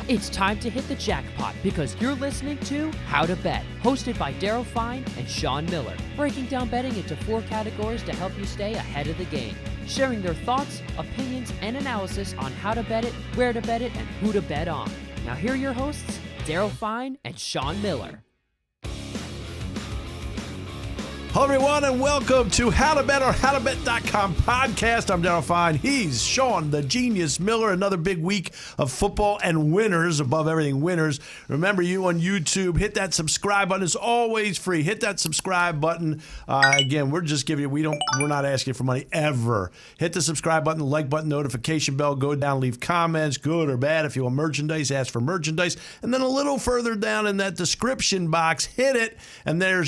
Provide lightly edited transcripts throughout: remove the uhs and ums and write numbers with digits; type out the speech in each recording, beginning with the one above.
It's time to hit the jackpot because you're listening to How to Bet, hosted by Daryl Fine and Sean Miller, breaking down betting into 4 categories to help you stay ahead of the game, sharing their thoughts, opinions, and analysis on how to bet it, where to bet it, and who to bet on. Now here are your hosts, Daryl Fine and Sean Miller. Hello, everyone, and welcome to How to Bet or HowToBet.com podcast. I'm Daryl Fine. He's Sean, the Genius Miller. Another big week of football and winners, above everything winners. Remember, you on YouTube, hit that subscribe button. It's always free. Hit that subscribe button. Again, we're just giving you, we're not asking for money ever. Hit the subscribe button, the like button, notification bell. Go down, leave comments, good or bad. If you want merchandise, ask for merchandise. And then a little further down in that description box, hit it, and that's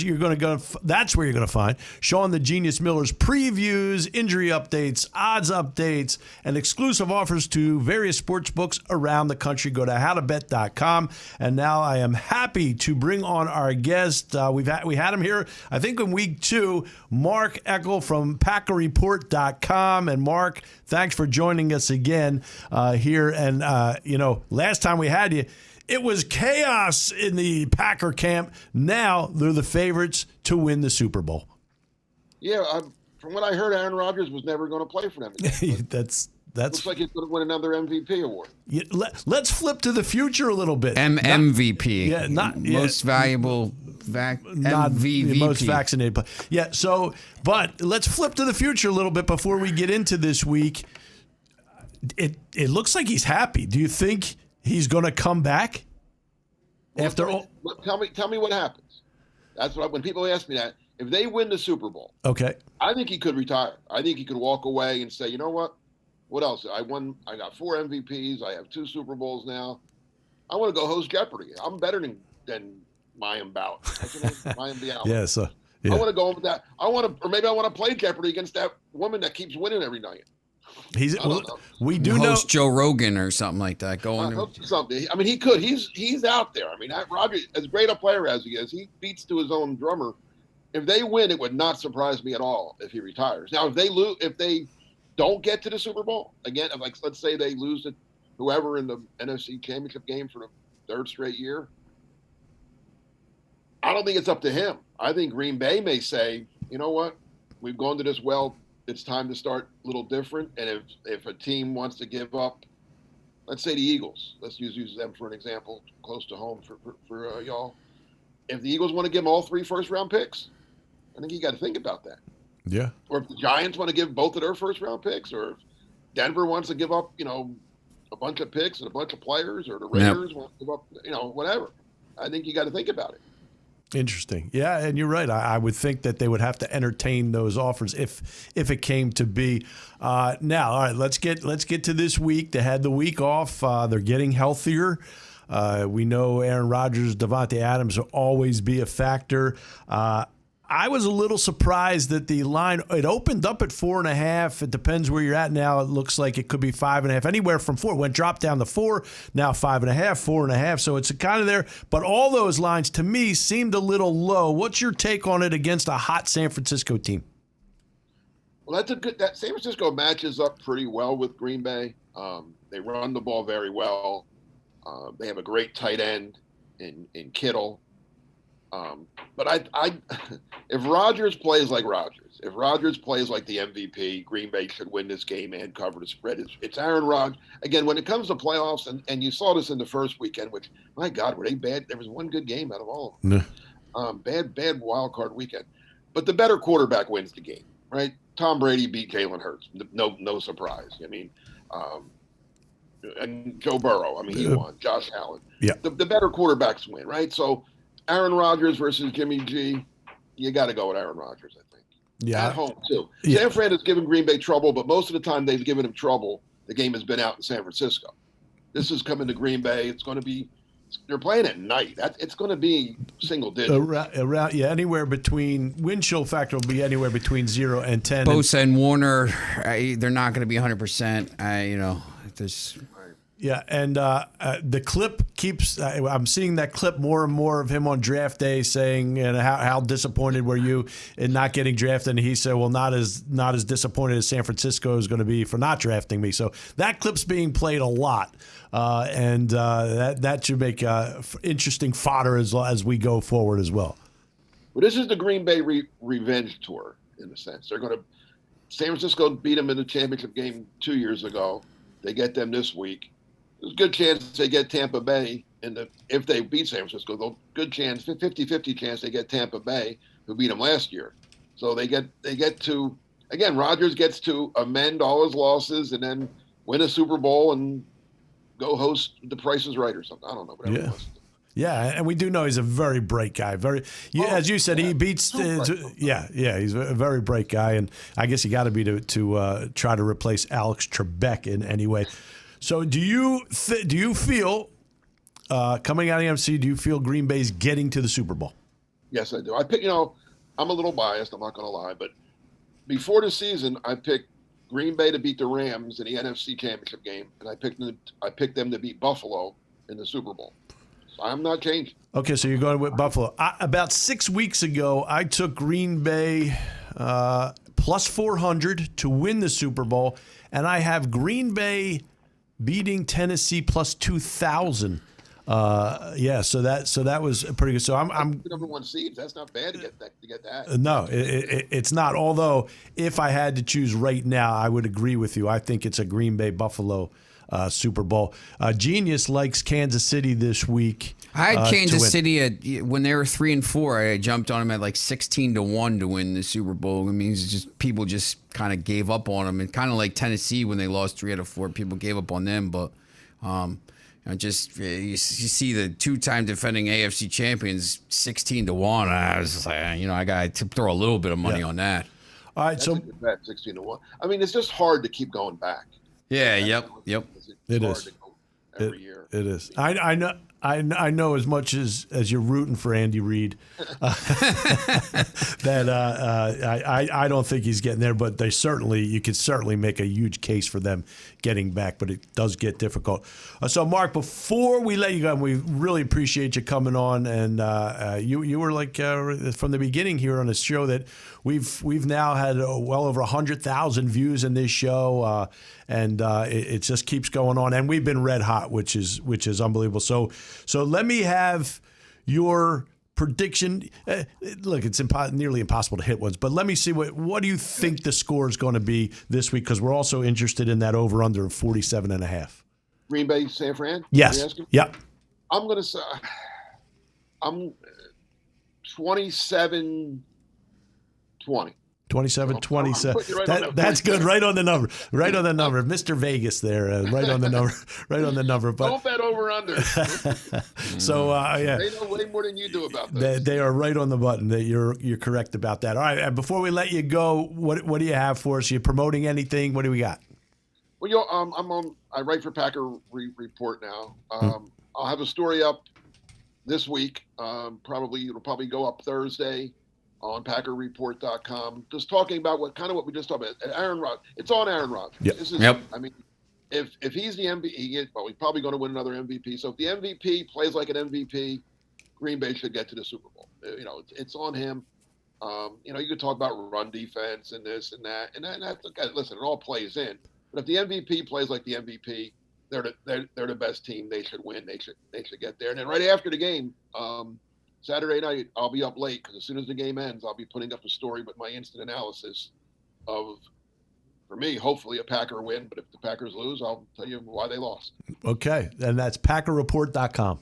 where you're going to find Sean the Genius Miller's previews, injury updates, odds updates, and exclusive offers to various sports books around the country. Go to howtobet.com. And now I am happy to bring on our guest. We had him here, I think, in week 2, Mark Eckel from PackerReport.com. And Mark, thanks for joining us again here. And last time we had you, it was chaos in the Packer camp. Now they're the favorites to win the Super Bowl. Yeah, from what I heard, Aaron Rodgers was never going to play for them again. That's looks like he's going to win another MVP award. Yeah, let's flip to the future a little bit. MVP. Yeah, most valuable not MVP. Most vaccinated player. Yeah, but let's flip to the future a little bit before we get into this week. It looks like he's happy. Do you think he's going to come back after all? Tell me what happens. That's when people ask me that. If they win the Super Bowl, okay, I think he could retire. I think he could walk away and say, you know what? What else? I got 4 MVPs. I have 2 Super Bowls now. I want to go host Jeopardy. I'm better than Mayim Bout. Mayim Bialik. Yes. Yeah. I want to go with that. Or maybe I want to play Jeopardy against that woman that keeps winning every night. We do know Joe Rogan or something like that. Something. I mean, he could. He's out there. I mean, Rodgers, as great a player as he is, he beats to his own drummer. If they win, it would not surprise me at all if he retires. Now, if they don't get to the Super Bowl again, like let's say they lose to whoever in the NFC Championship game for the 3rd straight year, I don't think it's up to him. I think Green Bay may say, you know what, we've gone to this well. It's time to start a little different. And if a team wants to give up, let's say the Eagles, let's use them for an example, close to home for y'all. If the Eagles want to give them all 3 first-round picks, I think you got to think about that. Yeah. Or if the Giants want to give both of their first-round picks, or if Denver wants to give up, a bunch of picks and a bunch of players, or the Raiders want to give up, whatever. I think you got to think about it. Interesting. Yeah, and you're right. I would think that they would have to entertain those offers if it came to be. Now, all right, let's get to this week. They had the week off. They're getting healthier. We know Aaron Rodgers, Davante Adams will always be a factor. I was a little surprised that the line, it opened up at 4.5. It depends where you're at now. It looks like it could be 5.5, anywhere from 4. It went dropped down to 4, now 5.5, 4.5. So it's kind of there. But all those lines, to me, seemed a little low. What's your take on it against a hot San Francisco team? Well, that San Francisco matches up pretty well with Green Bay. They run the ball very well. They have a great tight end in Kittle. But if Rodgers plays like Rodgers, if Rodgers plays like the MVP, Green Bay should win this game and cover the spread. It's Aaron Rodgers. Again, when it comes to playoffs, and you saw this in the first weekend, which, my God, were they bad? There was one good game out of all of them. Bad wild card weekend. But the better quarterback wins the game, right? Tom Brady beat Jalen Hurts. No surprise. I mean, and Joe Burrow. I mean, he won. Josh Allen. Yeah. The better quarterbacks win, right? So Aaron Rodgers versus Jimmy G, you got to go with Aaron Rodgers, I think. Yeah. At home, too. Yeah. San Fran has given Green Bay trouble, but most of the time they've given him trouble. The game has been out in San Francisco. This is coming to Green Bay. It's going to be – they're playing at night. It's going to be single digit. Around, anywhere between – wind chill factor will be anywhere between 0 and 10. Bosa and Warner, they're not going to be 100%. Yeah, and the clip keeps. I'm seeing that clip more and more of him on draft day saying, how disappointed were you in not getting drafted? And he said, well, not as disappointed as San Francisco is going to be for not drafting me. So that clip's being played a lot, and that should make interesting fodder as we go forward as well. Well, this is the Green Bay revenge tour in a sense. They're going to. San Francisco beat them in the championship game 2 years ago. They get them this week. There's a good chance they get Tampa Bay if they beat San Francisco. Good chance, 50-50 chance they get Tampa Bay, who beat them last year. So they get to again. Rodgers gets to amend all his losses and then win a Super Bowl and go host The Price is Right or something. I don't know. Whatever it was. Yeah, and we do know he's a very bright guy. As you said, he beats. He's a very bright guy, and I guess he got to be to try to replace Alex Trebek in any way. So, do you feel coming out of the MC? Do you feel Green Bay's getting to the Super Bowl? Yes, I do. I pick. I'm a little biased. I'm not going to lie, but before the season, I picked Green Bay to beat the Rams in the NFC Championship game, and I picked them to beat Buffalo in the Super Bowl. I'm not changing. Okay, so you're going with Buffalo. About 6 weeks ago, I took Green Bay plus 400 to win the Super Bowl, and I have Green Bay beating Tennessee plus 2,000. So that was pretty good. So I'm number one seeds. That's not bad to get that. No, it's not. Although if I had to choose right now, I would agree with you. I think it's a Green Bay Buffalo Super Bowl. Genius likes Kansas City this week. I had Kansas City when they were 3-4. I jumped on them at like 16-1 to win the Super Bowl. It means just people just kind of gave up on them, and kind of like Tennessee when they lost 3 out of 4, people gave up on them. But you see the 2-time defending AFC champions 16-1. I was just like, I got to throw a little bit of money on that. All right, that's a good bet, 16-1. I mean, it's just hard to keep going back. Yeah. Yep. It is. Every year. It is. I know. I know as much as you're rooting for Andy Reid that I don't think he's getting there, but you could certainly make a huge case for them getting back, but it does get difficult. So, Mark, before we let you go, and we really appreciate you coming on, and you were like from the beginning here on this show that we've now had well over 100,000 views in this show, and it just keeps going on, and we've been red hot, which is unbelievable. So let me have your prediction. Look, it's nearly impossible to hit ones, but let me see what do you think the score is going to be this week? Because we're also interested in that over/under of 47.5. Green Bay, San Fran. Yes. Yep. I'm going to say I'm 27-20. 27-27. That's good. Right on the number. Right on the number. Mr. Vegas there. Right on the number. Right on the number. But don't bet over under. So yeah, they know way more than you do about this. They are right on the button. You're correct about that. All right. And before we let you go, what do you have for us? Are you promoting anything? What do we got? Well, I write for Packer Report now. I'll have a story up this week. It'll probably go up Thursday on PackerReport.com, just talking about what we just talked about. Aaron Rodgers. It's on Aaron Rodgers. Yep. I mean, if he's the MVP, he's probably going to win another MVP. So if the MVP plays like an MVP, Green Bay should get to the Super Bowl. It's on him. You could talk about run defense and this and that, and that's okay. Listen, it all plays in. But if the MVP plays like the MVP, they're the best team. They should win. They should get there. And then right after the game, Saturday night, I'll be up late because as soon as the game ends, I'll be putting up a story with my instant analysis of, for me, hopefully a Packer win. But if the Packers lose, I'll tell you why they lost. Okay. And that's PackerReport.com.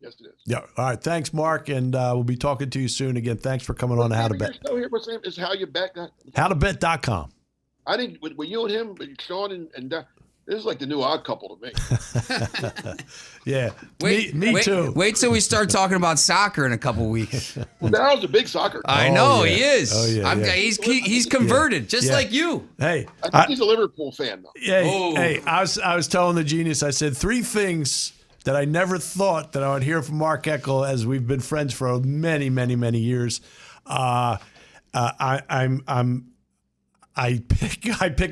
Yes, it is. Yeah. All right. Thanks, Mark. And we'll be talking to you soon. Again, thanks for coming on to How to Bet. Still here. What's the name? Is How You Bet? HowToBet.com. I think with you and him, Sean and this is like the new odd couple to me. Yeah. Me too. Wait till we start talking about soccer in a couple weeks. Well, Daryl's a big soccer guy. I know, yeah. He is. Oh, yeah, He's converted, just like you. Hey. I think he's a Liverpool fan, though. Hey, I was telling the Genius, I said 3 things that I never thought that I would hear from Mark Eckel as we've been friends for many, many, many years. I pick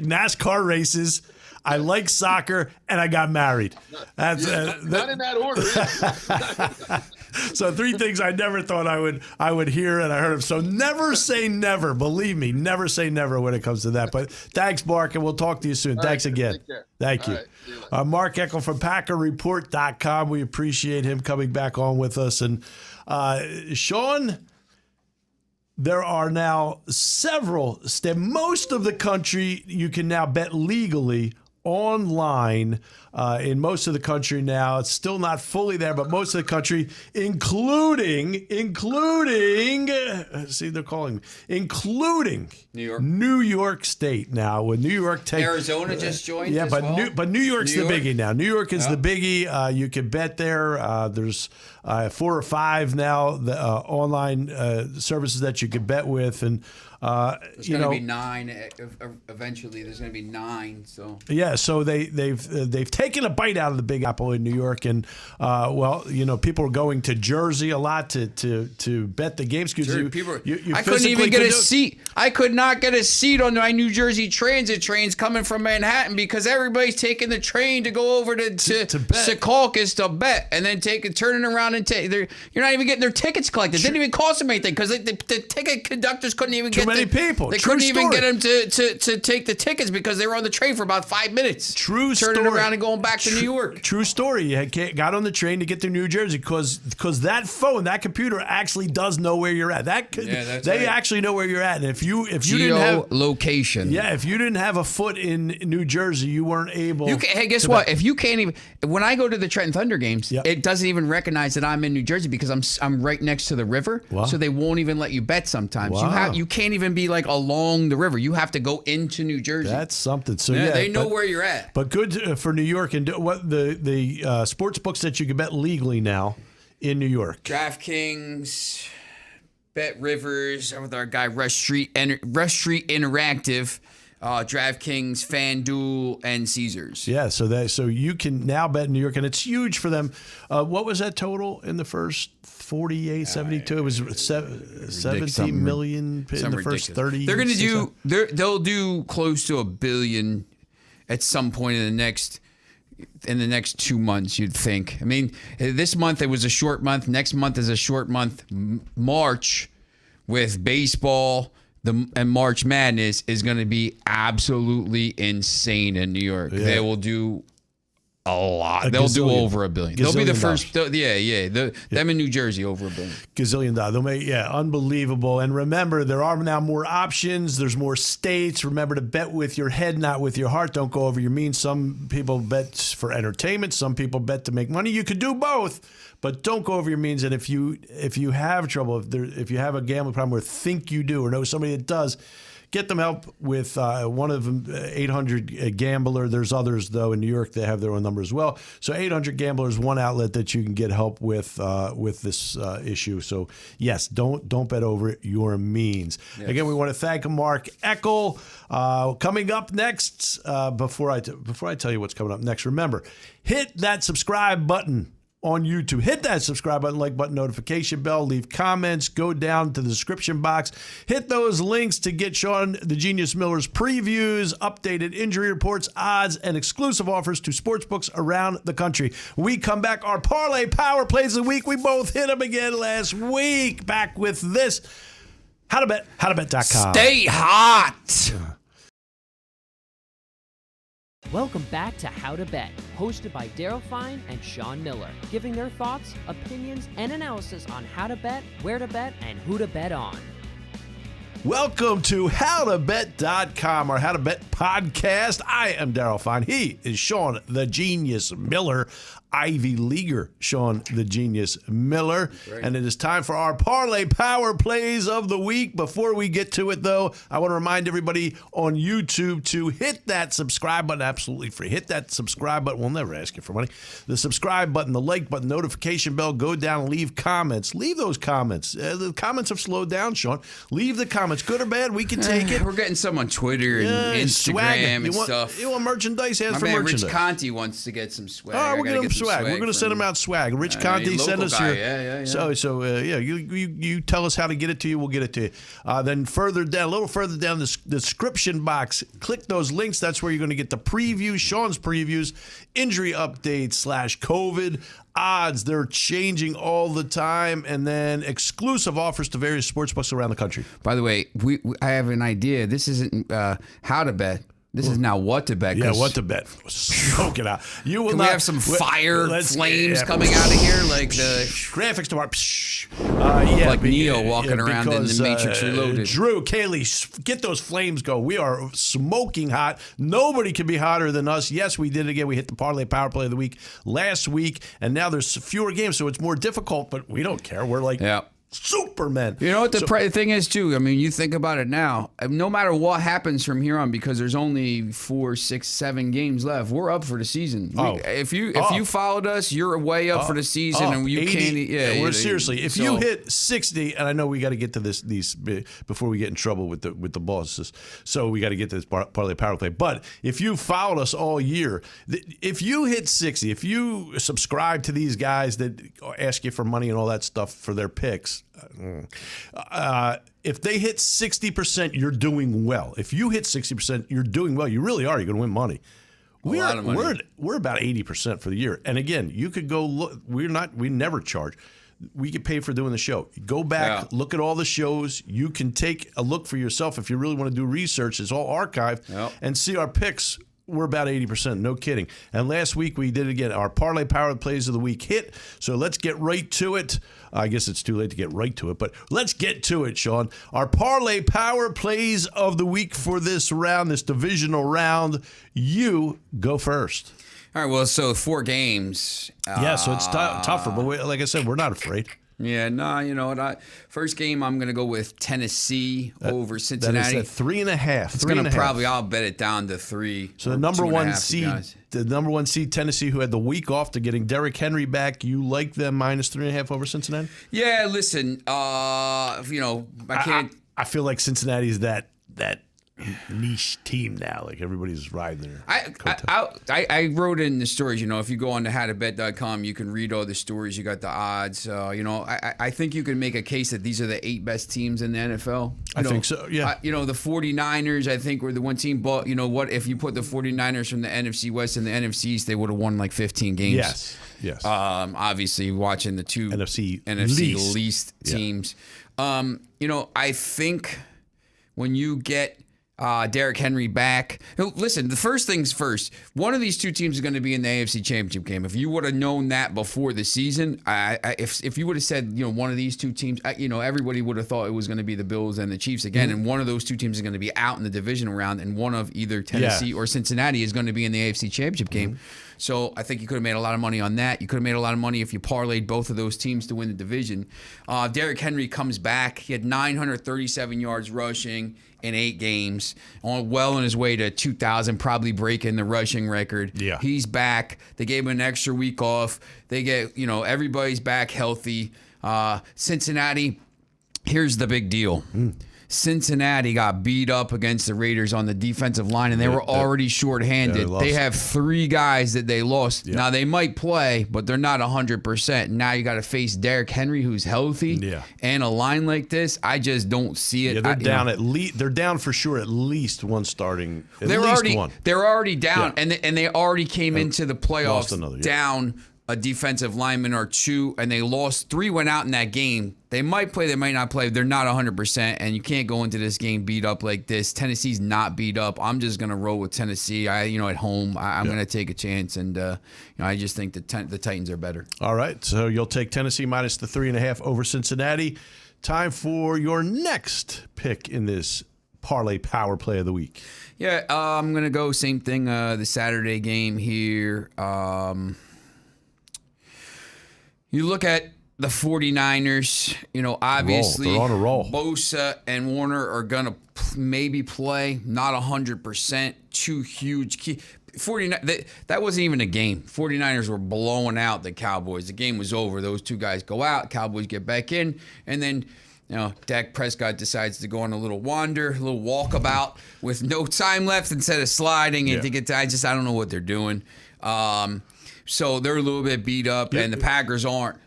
NASCAR races. I like soccer, and I got married. That's not in that order. So 3 things I never thought I would hear, and I heard them. So never say never. Believe me, never say never when it comes to that. But thanks, Mark, and we'll talk to you soon. Thanks again. Thank you. Right, Mark Eckel from PackerReport.com. We appreciate him coming back on with us. And Sean, there are now several states. Most of the country you can now bet legally online in most of the country now. It's still not fully there, but most of the country, including see, they're calling me, including New York State now. With New York take Arizona just joined. Yeah, as but well. New York's the biggie now. New York is the biggie. You can bet there. There's 4 or 5 now the online services that you can bet with, and there's going to be 9 eventually. There's going to be 9. So yeah, so they've taken a bite out of the Big Apple in New York, and people are going to Jersey a lot to bet the games because I couldn't even get a seat. I could not get a seat on my New Jersey Transit trains coming from Manhattan because everybody's taking the train to go over to Secaucus to bet, and then turning around and you're not even getting their tickets collected. It didn't even cost them anything because the ticket conductors couldn't even get many people. They True couldn't even story. get them to take the tickets because they were on the train for about 5 minutes. Turning story. Around and going back to New York. True story. You got on the train to get to New Jersey because that phone, that computer actually does know where you're at. They actually know where you're at. And if you didn't have location. Yeah, if you didn't have a foot in New Jersey, you weren't able. Hey, guess what? If you can't even, when I go to the Trenton Thunder games, it doesn't even recognize that I'm in New Jersey because I'm right next to the river. Wow. So they won't even let you bet sometimes. Wow. You can't even be like along the river. You have to go into New Jersey. That's something. So they know where you're at. But good for New York and what the sports books that you can bet legally now in New York. DraftKings, Bet Rivers with our guy Rush Street Interactive. DraftKings, FanDuel, and Caesars. Yeah, so you can now bet in New York, and it's huge for them. What was that total in the first 48, 72? It was 17 million in the first 30. They're going to do. They'll do close to $1 billion at some point in the next 2 months. You'd think. I mean, this month it was a short month. Next month is a short month. March with baseball. And March Madness is going to be absolutely insane in New York. Yeah. They will do a lot. They'll do over $1 billion. They'll be the first. Them in New Jersey over $1 billion. Gazillion dollars. They'll make unbelievable. And remember, there are now more options. There's more states. Remember to bet with your head, not with your heart. Don't go over your means. Some people bet for entertainment. Some people bet to make money. You could do both. But don't go over your means. And if you have trouble, if you have a gambling problem or think you do or know somebody that does, get them help with one of them, 800 Gambler. There's others, though, in New York. They have their own number as well. So 800 Gambler is one outlet that you can get help with this issue. So, yes, don't bet over your means. Yes. Again, we want to thank Mark Eckel. Coming up next, before I tell you what's coming up next, remember, hit that subscribe button on YouTube. Hit that subscribe button, like button, notification bell, leave comments, go down to the description box, hit those links to get Sean the Genius Miller's previews, updated injury reports, odds, and exclusive offers to sportsbooks around the country. When we come back, our Parlay Power Plays of the week. We both hit them again last week. Back with this. HowToBet.com. Stay hot. Welcome back to How to Bet, hosted by Daryl Fine and Sean Miller, giving their thoughts, opinions, and analysis on how to bet, where to bet, and who to bet on. Welcome to HowToBet.com, our How to Bet podcast. I am Daryl Fine. He is Sean the Genius Miller, Ivy Leaguer Sean the Genius Miller. Right. And it is time for our Parlay Power Plays of the week. Before we get to it, though, I want to remind everybody on YouTube to hit that subscribe button, absolutely free. Hit that subscribe button. We'll never ask you for money. The subscribe button, the like button, notification bell, go down and leave comments. Leave those comments. The comments have slowed down, Sean. Leave the comments. comments, good or bad. We can take it. We're getting some on Twitter and Instagram and stuff. You want merchandise? Ask My for man merchandise. Rich Conti wants to get some swag. Oh, we're gonna get some swag. We're gonna send him out swag. Rich Conti, send us your. Yeah. So you tell us how to get it to you. We'll get it to you. Then further down, a little further down the description box, click those links. That's where you're going to get the previews, Sean's previews, injury updates / COVID odds. They're changing all the time, and then exclusive offers to various sportsbooks around the country. By the way, I have an idea. This isn't how to bet. This is now what to bet. Yeah, what to bet. Smoke it out. You will Can not, we have some flames coming out of here, like the graphics tomorrow? like Neo walking around in the Matrix Reloaded. Drew, Kaylee, get those flames going. We are smoking hot. Nobody can be hotter than us. Yes, we did it again. We hit the Parlay Power Play of the Week last week, and now there's fewer games, so it's more difficult. But we don't care. We're like. Yeah. Superman. You know what the thing is, too? I mean, you think about it now. No matter what happens from here on, because there's only 4, 6, 7 games left, we're up for the season. If you followed us, you're way up for the season, and you 80, can't. We're seriously. If you hit 60, and I know we got to get to these before we get in trouble with the bosses, so we got to get to this Parlay Power Play. But if you followed us all year, if you hit 60, if you subscribe to these guys that ask you for money and all that stuff for their picks. If they hit 60%, you're doing well. If you hit 60%, you're doing well. You really are. You're going to win money. We're about 80% for the year. And again, you could go look. We never charge. We get paid for doing the show. Go back, look at all the shows. You can take a look for yourself if you really want to do research. It's all archived and see our picks. We're about 80%, no kidding. And last week we did it again. Our Parlay Power Plays of the Week hit. So let's get right to it. I guess it's too late to get right to it, but let's get to it, Sean. Our Parlay Power Plays of the Week for this round, this divisional round. You go first. All right, well, so 4 games. Yeah, so it's tougher, but like I said, we're not afraid. Yeah, you know what? First game, I'm going to go with Tennessee over Cincinnati. That is at 3.5. It's going to probably, I'll bet it down to 3. So the number one seed, Tennessee, who had the week off to getting Derrick Henry back, you like them minus 3.5 over Cincinnati? Yeah, listen, I can't. I feel like Cincinnati's that niche team now. Like everybody's riding there. I wrote in the stories, if you go on to howtobet.com, you can read all the stories. You got the odds. I think you can make a case that these are the 8 best teams in the NFL. I think so, yeah. The 49ers, I think, were the one team. But you know what? If you put the 49ers from the NFC West and the NFC East, they would have won like 15 games. Yes. Obviously, watching the 2 NFC least teams. I think when you get Derrick Henry back. Listen, the first things first. One of these 2 teams is going to be in the AFC Championship game. If you would have known that before the season, if you would have said, one of these 2 teams, everybody would have thought it was going to be the Bills and the Chiefs again, and one of those 2 teams is going to be out in the divisional round, and one of either Tennessee or Cincinnati is going to be in the AFC Championship game. So I think you could have made a lot of money on that. You could have made a lot of money if you parlayed both of those teams to win the division. Derrick Henry comes back. He had 937 yards rushing in 8 games, well on his way to 2,000, probably breaking the rushing record. Yeah. He's back. They gave him an extra week off. They get, everybody's back healthy. Cincinnati, here's the big deal. Cincinnati got beat up against the Raiders on the defensive line, and they were already shorthanded. They have 3 guys that they lost. Now, they might play, but they're not 100%. Now you got to face Derrick Henry, who's healthy, and a line like this. I just don't see it. Yeah, they're down at least. They're down for sure. At least one starting. They're already down, and they already came into the playoffs down a defensive lineman or 2, and they lost. 3 went out in that game. They might play, they might not play. They're not 100%, and you can't go into this game beat up like this. Tennessee's not beat up. I'm just gonna roll with Tennessee. At home, I'm gonna take a chance, and I just think the Titans are better. All right, so you'll take Tennessee minus the 3.5 over Cincinnati. Time for your next pick in this Parlay Power Play of the Week. Yeah, I'm gonna go same thing. The Saturday game here. You look at the 49ers, obviously they're on a roll. Bosa and Warner are going to maybe play, not 100%, 2 huge key. 49, that wasn't even a game. 49ers were blowing out the Cowboys. The game was over. Those 2 guys go out, Cowboys get back in, and then Dak Prescott decides to go on a little wander, a little walkabout with no time left instead of sliding and to get to, I don't know what they're doing. So they're a little bit beat up, and the Packers aren't.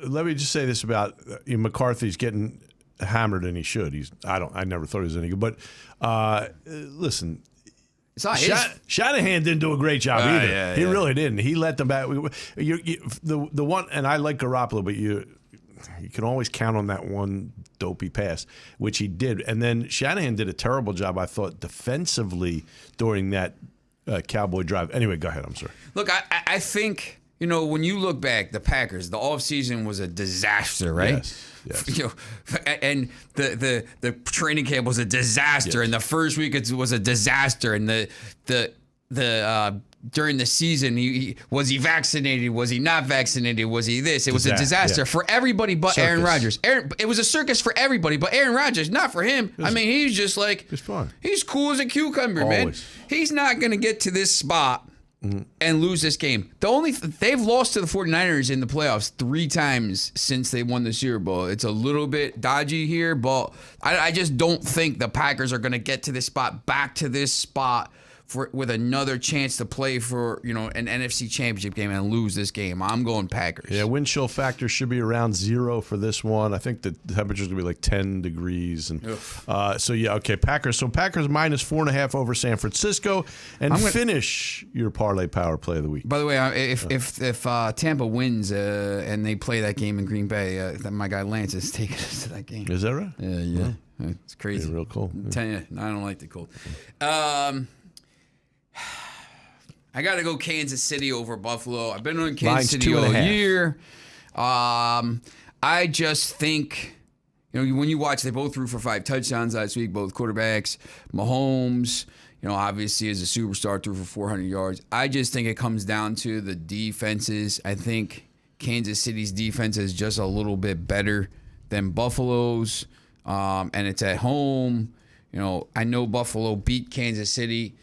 Let me just say this about McCarthy's getting hammered, and he should. I never thought he was any good, but listen. It's not his. Shanahan didn't do a great job either. Yeah, he really didn't. He let them back. The one, and I like Garoppolo, but you can always count on that one dopey pass, which he did. And then Shanahan did a terrible job, I thought, defensively during that Cowboy drive. Anyway, go ahead. I'm sorry. Look, I think, when you look back, the Packers, the offseason was a disaster, right? Yes. And the training camp was a disaster, and the first week it was a disaster, and the during the season, was he vaccinated? Was he not vaccinated? Was he this? It was a disaster for everybody but Aaron Rodgers. It was a circus for everybody but Aaron Rodgers, not for him. He's just like, he's cool as a cucumber, Always. man. He's not going to get to this spot and lose this game. They've lost to the 49ers in the playoffs 3 times since they won the Super Bowl. It's a little bit dodgy here, but I just don't think the Packers are going to get to this spot, back to this spot, with another chance to play for an NFC Championship game and lose this game. I'm going Packers. Yeah, wind chill factor should be around 0 for this one. I think the temperature's gonna be like 10 degrees, and Packers. So Packers minus 4.5 over San Francisco, and finish your parlay power play of the week. By the way, if Tampa wins and they play that game in Green Bay, my guy Lance is taking us to that game. Is that right? Yeah. It's crazy. Real cool. I don't like the cold. I got to go Kansas City over Buffalo. I've been on Kansas City all year. I just think, when you watch, they both threw for 5 touchdowns last week, both quarterbacks. Mahomes, obviously is a superstar, threw for 400 yards. I just think it comes down to the defenses. I think Kansas City's defense is just a little bit better than Buffalo's, and it's at home. I know Buffalo beat Kansas City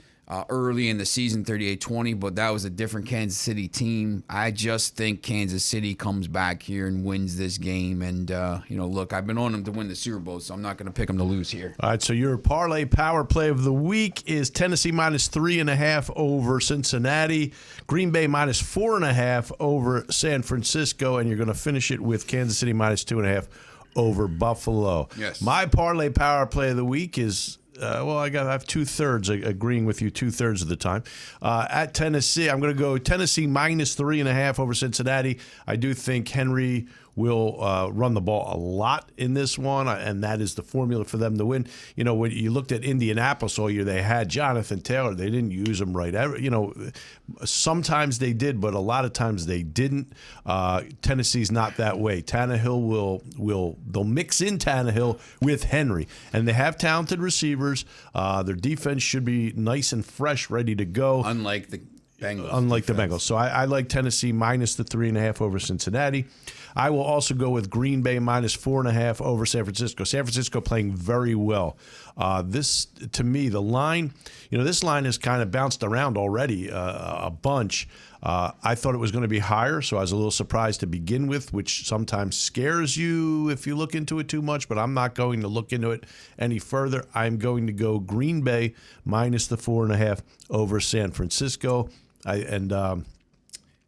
early in the season, 38-20, but that was a different Kansas City team. I just think Kansas City comes back here and wins this game. And, look, I've been on them to win the Super Bowl, so I'm not going to pick them to lose here. All right, so your parlay power play of the week is Tennessee minus 3.5 over Cincinnati, Green Bay minus 4.5 over San Francisco, and you're going to finish it with Kansas City minus 2.5 over Buffalo. Yes. My parlay power play of the week is I have 2/3 agreeing with you 2/3 of the time. At Tennessee, I'm going to go Tennessee minus 3.5 over Cincinnati. I do think Henry will run the ball a lot in this one, and that is the formula for them to win. When you looked at Indianapolis all year, they had Jonathan Taylor. They didn't use him right. Sometimes they did, but a lot of times they didn't. Tennessee's not that way. Tannehill they'll mix in Tannehill with Henry, and they have talented receivers. Their defense should be nice and fresh, ready to go. Unlike the Bengals. So I like Tennessee minus the 3.5 over Cincinnati. I will also go with Green Bay minus 4.5 over San Francisco. San Francisco playing very well. This, to me, the line, this line has kind of bounced around already a bunch. I thought it was going to be higher, so I was a little surprised to begin with, which sometimes scares you if you look into it too much, but I'm not going to look into it any further. I'm going to go Green Bay minus the 4.5 over San Francisco.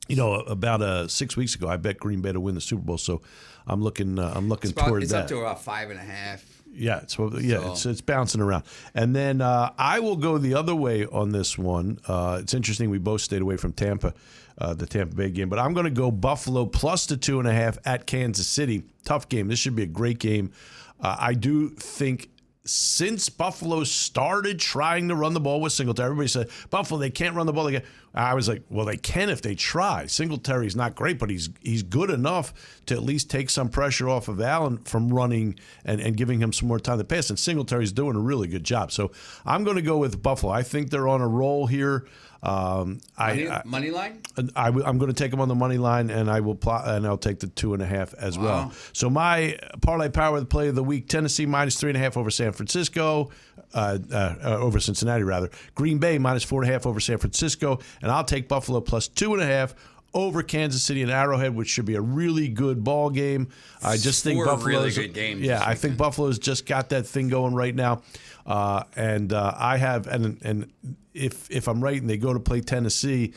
About 6 weeks ago, I bet Green Bay to win the Super Bowl, so I'm looking toward that. It's up to about 5.5. Yeah, it's bouncing around. And then I will go the other way on this one. It's interesting we both stayed away from Tampa, the Tampa Bay game, but I'm going to go Buffalo plus the 2.5 at Kansas City. Tough game. This should be a great game. I do think since Buffalo started trying to run the ball with Singletary, everybody said, Buffalo, they can't run the ball. I was like, well, they can if they try. Singletary's not great, but he's good enough to at least take some pressure off of Allen from running and giving him some more time to pass. And Singletary's doing a really good job. So I'm going to go with Buffalo. I think they're on a roll here. Money line? I'm going to take them on the money line, and I'll take the 2.5 as well. So my parlay power of the play of the week: Tennessee minus 3.5 over San Francisco, over Cincinnati rather. Green Bay minus 4.5 over San Francisco, and I'll take Buffalo plus 2.5 over Kansas City and Arrowhead, which should be a really good ball game. I just think Buffalo's really good games. Yeah, I think Buffalo's just got that thing going right now. I have, and if I'm right and they go to play Tennessee,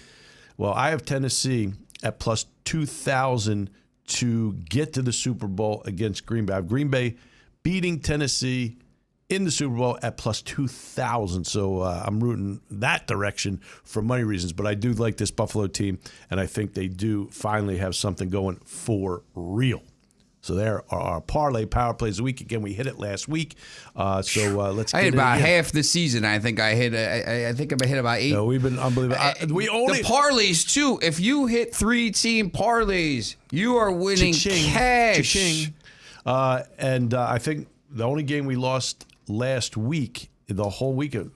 well, I have Tennessee at plus 2,000 to get to the Super Bowl against Green Bay. I have Green Bay beating Tennessee in the Super Bowl at plus 2,000. So I'm rooting that direction for money reasons. But I do like this Buffalo team, and I think they do finally have something going for real. So there are our parlay power plays of the week. Again, we hit it last week. Let's get I hit it about again. half the season. I think I hit. I think I hit about 8. No, we've been unbelievable. We only the parlays too. If you hit 3-team parlays, you are winning Cha-ching. cash. Cha-ching. I think the only game we lost last week, the whole week of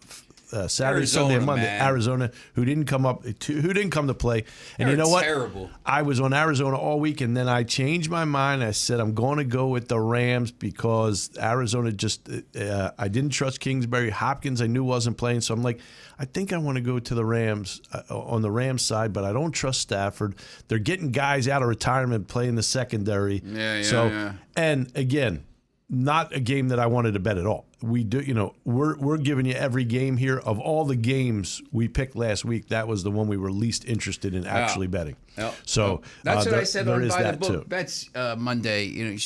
Saturday, Sunday, and Monday, man. Arizona, who didn't come to play. And They're you know what? terrible. I was on Arizona all week, and then I changed my mind. I said I'm going to go with the Rams because Arizona just I didn't trust Kingsbury. Hopkins I knew wasn't playing, so I'm like, I think I want to go to the Rams on the Rams side, but I don't trust Stafford. They're getting guys out of retirement playing the secondary. Yeah. And again, not a game that I wanted to bet at all. We do, we're giving you every game here. Of all the games we picked last week, that was the one we were least interested in actually betting. Yep. So That's what I said on is By the that Book too. Bets Monday.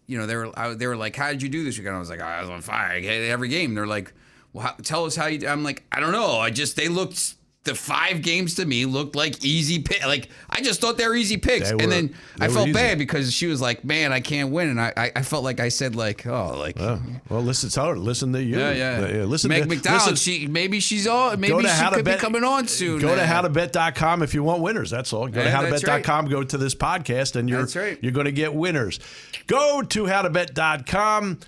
They were like, "How did you do this weekend?" I was like, "I was on fire. I hit every game." They're like, "Well, tell us how you." I'm like, "I don't know. They looked." The 5 games to me looked like easy pick. Like I just thought they were easy picks, and then I felt bad because she was like, "Man, I can't win," and I felt like I said like, "Oh, like." Well, listen, tell her. Listen to you. Yeah. Listen, Meg McDowell. listen, Maybe she's on. Maybe she could be coming on soon. Go to howtobet.com if you want winners. That's all. Go to howtobet.com. Go to this podcast, and you're going to get winners. Go to howtobet.com.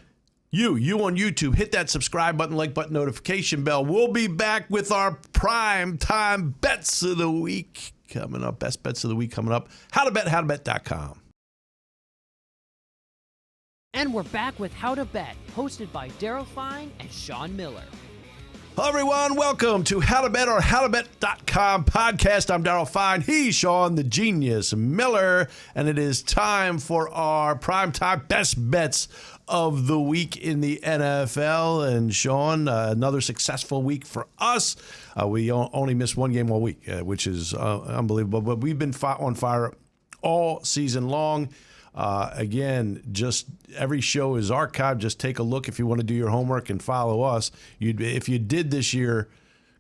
You on YouTube, hit that subscribe button, like button, notification bell. We'll be back with our prime time bets of the week coming up. Best bets of the week coming up. howtobet.com. And we're back with How to Bet, hosted by Daryl Fine and Sean Miller. Hello, everyone. Welcome to How to Bet or howtobet.com podcast. I'm Daryl Fine. He's Sean, the genius Miller, and it is time for our primetime best bets of the week in the NFL. And Sean, another successful week for us. We only missed one game all week, which is unbelievable. But we've been on fire all season long. Again, just every show is archived. Just take a look if you want to do your homework and follow us. If you did this year,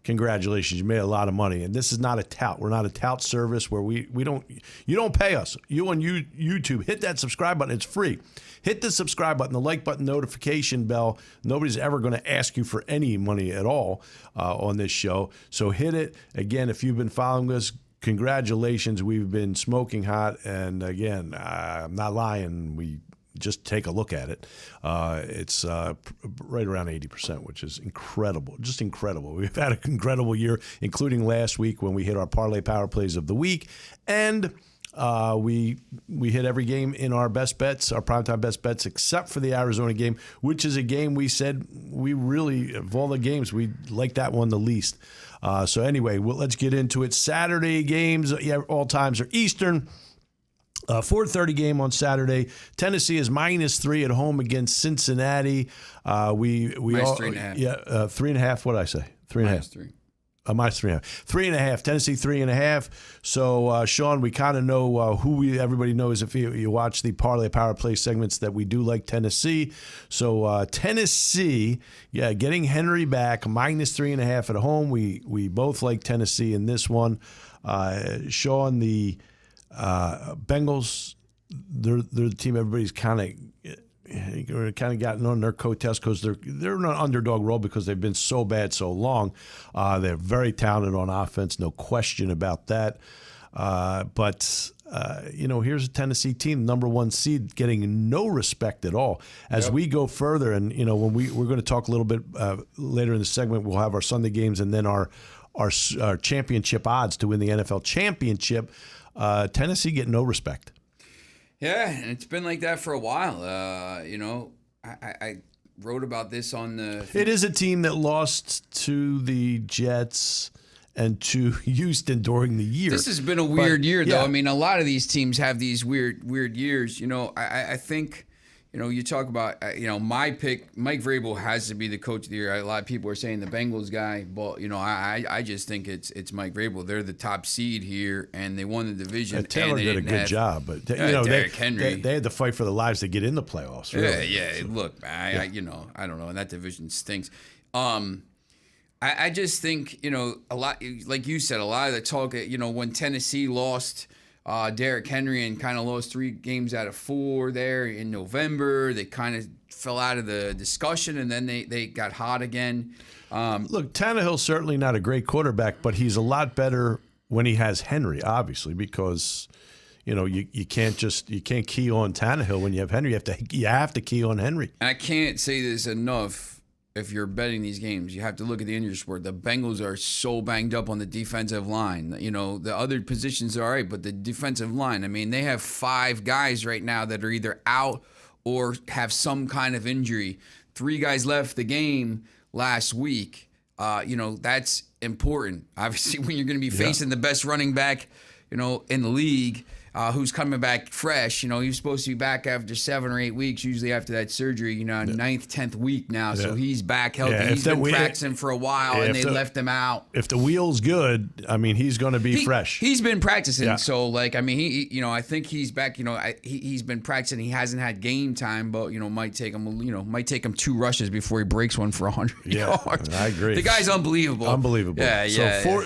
congratulations, you made a lot of money. And this is not a tout. We're not a tout service where you don't pay us. You on YouTube, hit that subscribe button. It's free. Hit the subscribe button, the like button, notification bell. Nobody's ever going to ask you for any money at all on this show. So hit it. Again, if you've been following us, congratulations. We've been smoking hot. And again, I'm not lying. We just take a look at it. It's right around 80%, which is incredible. Just incredible. We've had an incredible year, including last week when we hit our parlay power plays of the week. And we hit every game in our best bets, our primetime best bets, except for the Arizona game, which is a game we said we really, of all the games, we like that one the least. So anyway, let's get into it. Saturday games, all times are Eastern. 4:30 game on Saturday. Tennessee is -3 at home against Cincinnati. We all, 3.5. Yeah, 3.5. What did I say? 3.5. -3. Minus 3.5. 3.5. Tennessee 3.5. So Sean, we kind of know who everybody knows if you watch the parlay power play segments that we do like Tennessee. So Tennessee, getting Henry back -3.5 at home. We both like Tennessee in this one. Sean, the Bengals, they're the team everybody's kind of gotten on their coattails because they're in an underdog role because they've been so bad so long. They're very talented on offense, no question about that. But here's a Tennessee team, number 1 seed, getting no respect at all. As we go further, and when we're going to talk a little bit later in the segment, we'll have our Sunday games and then our championship odds to win the NFL championship. Tennessee get no respect. Yeah, and it's been like that for a while. I wrote about this on the... It is a team that lost to the Jets and to Houston during the year. This has been a weird year, though. yeah. I mean, a lot of these teams have these weird years. I think, you talk about, my pick, Mike Vrabel has to be the coach of the year. A lot of people are saying the Bengals guy, but, I just think it's Mike Vrabel. They're the top seed here, and they won the division. Taylor did a good job, but, Derrick Henry. They had to fight for their lives to get in the playoffs. Really. Yeah. Look, I don't know. And that division stinks. I just think, a lot, like you said, a lot of the talk, when Tennessee lost Derrick Henry and kind of lost 3 games out of 4 there in November, they kind of fell out of the discussion, and then they got hot again. Look, Tannehill's certainly not a great quarterback, but he's a lot better when he has Henry, obviously, because you can't key on Tannehill when you have Henry. You have to key on Henry. And I can't say this enough. If you're betting these games, you have to look at the injury report. The Bengals are so banged up on the defensive line. The other positions are all right, but the defensive line, I mean, they have 5 guys right now that are either out or have some kind of injury. 3 guys left the game last week. That's important. Obviously, when you're going to be facing the best running back, in the league, who's coming back fresh. He was supposed to be back after 7 or 8 weeks, usually after that surgery, 9th, 10th week now. So he's back healthy. He's been practicing for a while, and they left him out. If the wheel's good, I mean, he's going to be fresh. He's been practicing. Yeah. So, I think he's back. He's been practicing. He hasn't had game time, but, might take him 2 rushes before he breaks one for 100 yards. I agree. The guy's unbelievable. Unbelievable. Yeah.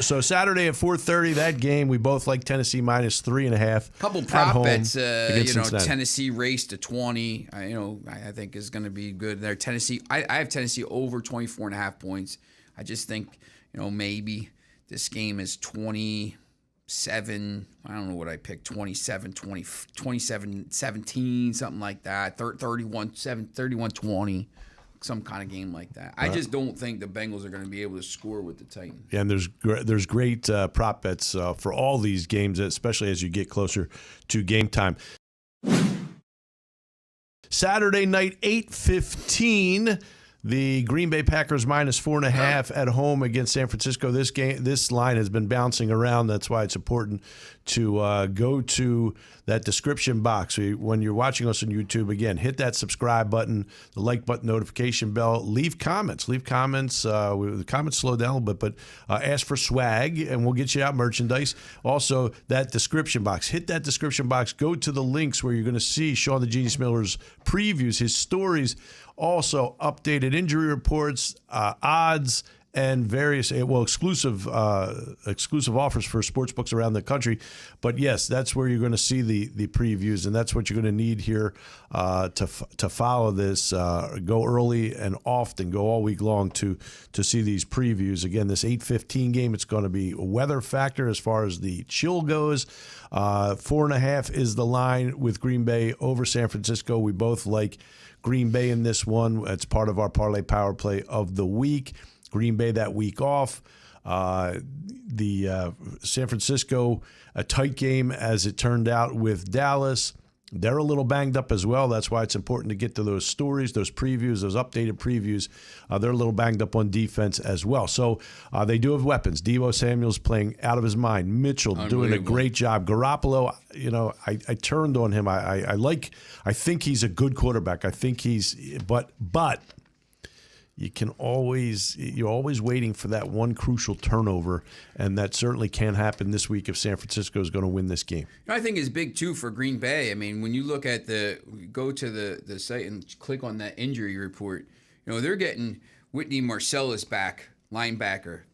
So Saturday at 4:30, that game, we both like Tennessee minus 3.5. Couple prop bets, Tennessee race to 20. I think is going to be good there. Tennessee, I have Tennessee over 24.5 points. I just think, maybe this game is 27. I don't know what I picked. 27, 20, 27, 17, something like that. 31, 20. Some kind of game like that. I just don't think the Bengals are going to be able to score with the Titans. Yeah, and there's great prop bets for all these games, especially as you get closer to game time. Saturday night, 8:15. The Green Bay Packers minus 4.5 at home against San Francisco. This line has been bouncing around. That's why it's important to go to that description box. When you're watching us on YouTube, again, hit that subscribe button, the like button, notification bell. Leave comments. The comments slow down a little bit, but ask for swag, and we'll get you out merchandise. Also, that description box. Hit that description box. Go to the links where you're going to see Sean the Genius Miller's previews, his stories, also updated injury reports, odds, and various exclusive offers for sportsbooks around the country. But yes, that's where you're going to see the previews, and that's what you're going to need here to follow this. Go early and often, go all week long to see these previews. Again, this 8:15 game, it's going to be a weather factor as far as the chill goes. 4.5 is the line with Green Bay over San Francisco. We both like Green Bay in this one. It's part of our Parlay Power Play of the week. Green Bay that week off. The San Francisco, a tight game as it turned out with Dallas. They're a little banged up as well. That's why it's important to get to those stories, those previews, those updated previews. They're a little banged up on defense as well. So they do have weapons. Deebo Samuel's playing out of his mind. Mitchell doing a great job. Garoppolo, I turned on him. I think he's a good quarterback. I think but you're always waiting for that one crucial turnover, and that certainly can't happen this week if San Francisco is going to win this game. I think it's big too for Green Bay. I mean, when you look at go to the site and click on that injury report, they're getting Whitney Marcellus back, linebacker,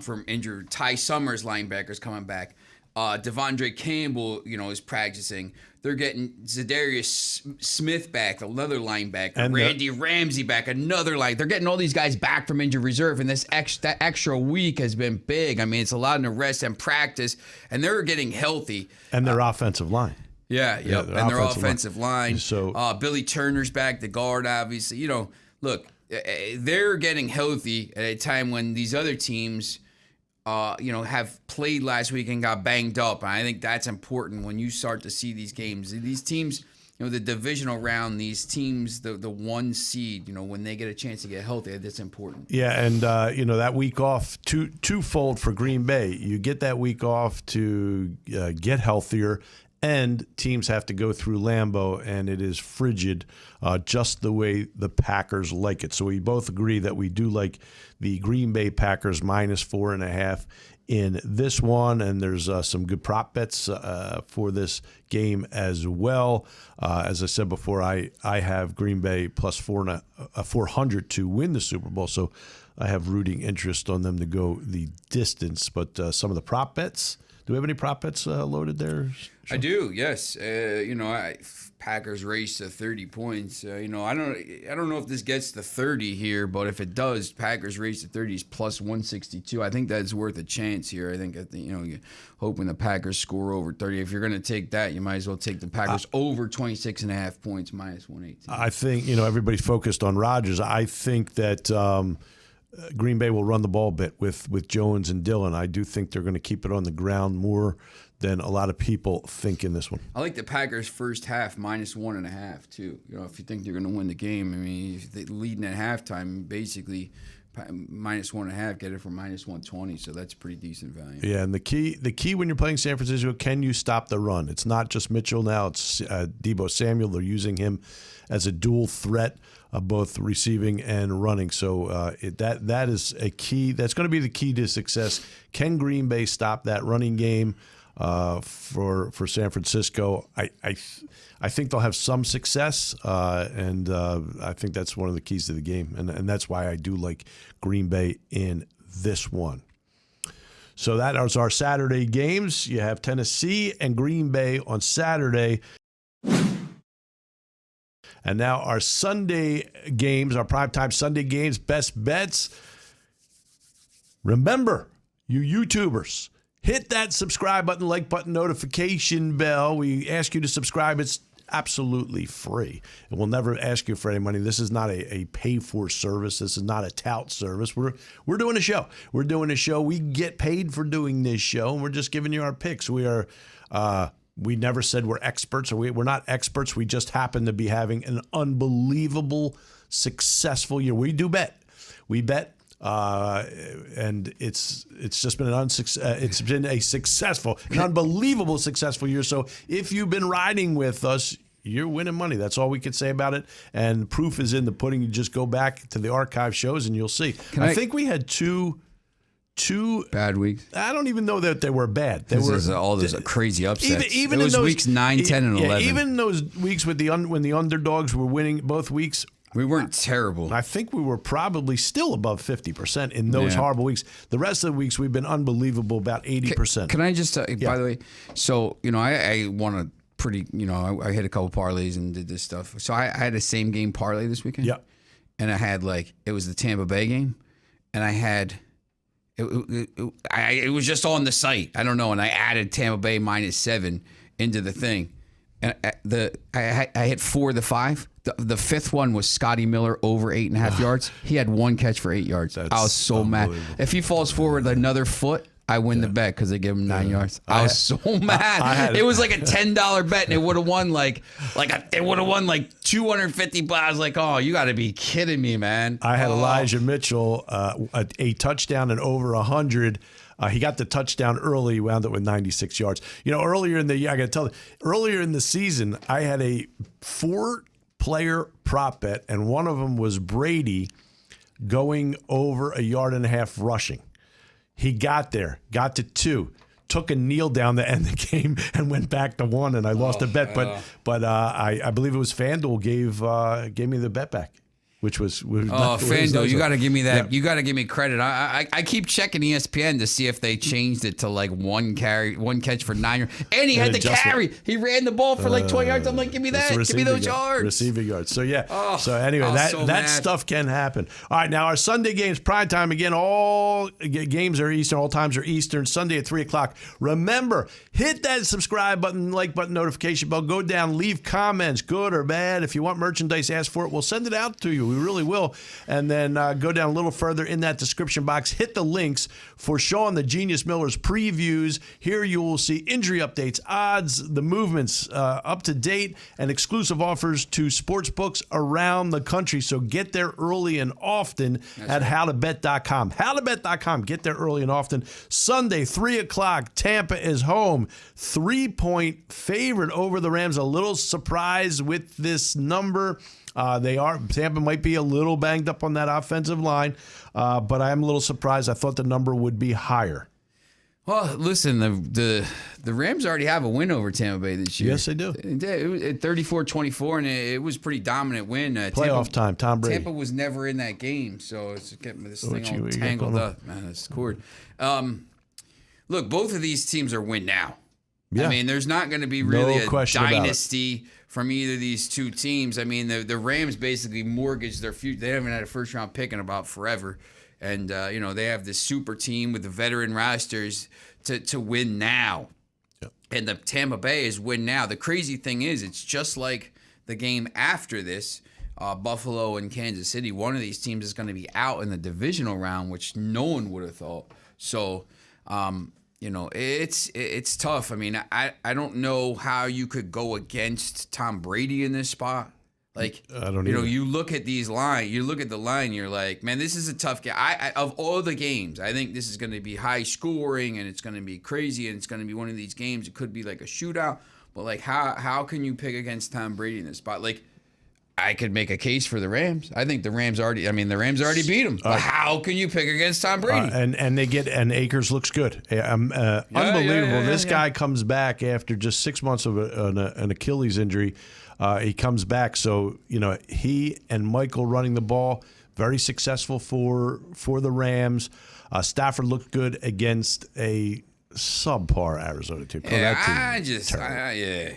from injury. Ty Summers, linebackers, coming back. Devondre Campbell, is practicing. They're getting Zadarius Smith back, another linebacker. And Randy Ramsey back, another line. They're getting all these guys back from injured reserve, and that extra week has been big. I mean, it's a lot in the rest and practice, and they're getting healthy. And their offensive line. Yeah, and their offensive line. So Billy Turner's back, the guard, obviously. Look, they're getting healthy at a time when these other teams have played last week and got banged up. And I think that's important when you start to see these games. These teams, the divisional round, these teams, the one seed, when they get a chance to get healthy, that's important. Yeah, and that week off, twofold for Green Bay. You get that week off to get healthier, and teams have to go through Lambeau, and it is frigid, just the way the Packers like it. So we both agree that we do like the Green Bay Packers -4.5 in this one, and there's some good prop bets for this game as well. As I said before, I have Green Bay plus 400 to win the Super Bowl, so I have rooting interest on them to go the distance. But some of the prop bets. Do we have any prop bets loaded there? I do, yes. Packers race to 30 points. I don't know if this gets to 30 here, but if it does, Packers race to 30 is plus 162. I think that's worth a chance here. I think you're hoping the Packers score over 30. If you're going to take that, you might as well take the Packers over 26.5 points minus 118. I think everybody's focused on Rodgers. I think that Green Bay will run the ball a bit with Jones and Dillon. I do think they're going to keep it on the ground more than a lot of people think in this one. I like the Packers first half minus 1.5 too. If you think they're going to win the game, I mean, if they're leading at halftime, basically minus 1.5, get it for minus 120. So that's pretty decent value. Yeah, and the key when you're playing San Francisco, can you stop the run? It's not just Mitchell now; it's Deebo Samuel. They're using him as a dual threat, both receiving and running. So that is a key. That's going to be the key to success. Can Green Bay stop that running game for San Francisco? I think they'll have some success, and I think that's one of the keys to the game, and that's why I do like Green Bay in this one. So that is our Saturday games. You have Tennessee and Green Bay on Saturday. And now our Sunday games, our primetime Sunday games, best bets. Remember, you YouTubers, hit that subscribe button, like button, notification bell. We ask you to subscribe. It's absolutely free. And we'll never ask you for any money. This is not a pay-for service. This is not a tout service. We're doing a show. We're doing a show. We get paid for doing this show, and we're just giving you our picks. We never said we're experts, or we're not experts. We just happen to be having an unbelievable, successful year. We do bet. We bet. And it's just been it's been a successful, an unbelievable successful year. So if you've been riding with us, you're winning money. That's all we can say about it. And proof is in the pudding. You just go back to the archive shows and you'll see. I think we had two bad weeks. I don't even know that they were bad. They were all those crazy upsets. Even it in was weeks 9, 10, and 11. Even in those weeks with when the underdogs were winning both weeks. We weren't terrible. I think we were probably still above 50% in those horrible weeks. The rest of the weeks we've been unbelievable, about 80%. Can I just, by the way, so, I want to pretty, I hit a couple parlays and did this stuff. So I had a same game parlay this weekend. Yeah. And I had it was the Tampa Bay game. And I had, it was just on the site. I don't know. And I added Tampa Bay -7 into the thing. And I hit 4 of the 5. The fifth one was Scotty Miller over 8.5 yards. He had 1 catch for 8 yards. I was so mad. If he falls forward another foot, I win the bet because they give him 9 yards. I was so mad. It was like a $10 bet, and it would have won it would have won like $250. I was like, oh, you got to be kidding me, man. I had Elijah Mitchell a touchdown and over 100. He got the touchdown early, wound up with 96 yards. Earlier in the year, I got to tell you, earlier in the season, I had a 4-player prop bet, and one of them was Brady going over 1.5 yards rushing. He got there, got to 2, took a kneel down to end the game, and went back to 1, and I lost a bet. But I believe it was FanDuel gave me the bet back. Which was FanDuel, you got to give me that. Yeah. You got to give me credit. I keep checking ESPN to see if they changed it to one catch for 9 yards. And he had the carry. He ran the ball for 20 yards. I'm like, give me that. Give me those yards. Receiving yards. So so anyway, that stuff can happen. All right, now our Sunday games, prime time again. All games are Eastern. All times are Eastern. Sunday at 3:00. Remember, hit that subscribe button, like button, notification bell. Go down, leave comments, good or bad. If you want merchandise, ask for it. We'll send it out to you. We really will. And then go down a little further in that description box. Hit the links for Sean the Genius Miller's previews. Here you will see injury updates, odds, the movements up to date, and exclusive offers to sports books around the country. So get there early and often at howtobet.com. Howtobet.com. Get there early and often. Sunday, 3 o'clock. Tampa is home. 3-point favorite over the Rams. A little surprised with this number. Tampa might be a little banged up on that offensive line, but I am a little surprised. I thought the number would be higher. Well, listen, the Rams already have a win over Tampa Bay this year. Yes, they do. It was 34-24, and it was a pretty dominant win. Playoff time, Tom Brady. Tampa was never in that game, so it's getting this thing all what you tangled up. Man, it's cord. Look, both of these teams are win now. Yeah. I mean, there's not going to be really a question dynasty from either of these two teams. I mean, the Rams basically mortgaged their future. They haven't had a first-round pick in about forever. And, they have this super team with the veteran rosters to win now. Yep. And the Tampa Bay is win now. The crazy thing is, it's just like the game after this, Buffalo and Kansas City. One of these teams is going to be out in the divisional round, which no one would have thought. So, it's tough. I mean, I don't know how you could go against Tom Brady in this spot. Like, I don't either. You look at these lines, you look at the line, you're like, man, this is a tough game. Of all the games, I think this is going to be high scoring and it's going to be crazy and it's going to be one of these games. It could be like a shootout, but like, how can you pick against Tom Brady in this spot? Like, I could make a case for the Rams. I think the Rams already beat them. But how can you pick against Tom Brady? And Akers looks good. Unbelievable. This guy comes back after just 6 months of an Achilles injury. He comes back. So, he and Michael running the ball, very successful for the Rams. Stafford looked good against a subpar Arizona team.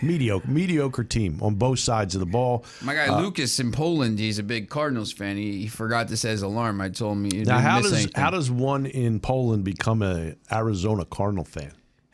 Mediocre team on both sides of the ball. My guy Lucas in Poland, he's a big Cardinals fan. He forgot to set his alarm. I told him. Now, how does one in Poland become a Arizona Cardinal fan?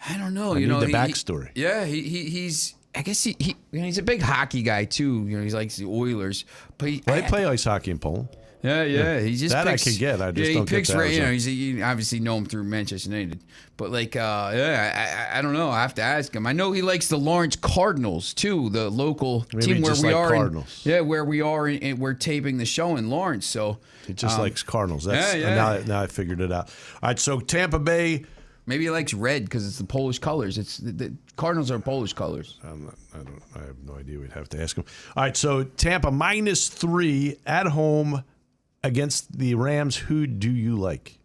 I don't know. I need the backstory. He's. I guess he's a big hockey guy too. He likes the Oilers. But they play ice hockey in Poland. Yeah. He just that picks, I could get. I just don't he picks get that. You obviously know him through Manchester United. But I don't know. I have to ask him. I know he likes the Lawrence Cardinals too, the local team where we are. Cardinals. Where we are. We're taping the show in Lawrence. So he just likes Cardinals. Now I figured it out. All right, so Tampa Bay. Maybe he likes red because it's the Polish colors. It's the Cardinals are Polish colors. I have no idea. We'd have to ask him. All right, so Tampa -3 at home against the Rams. Who do you like?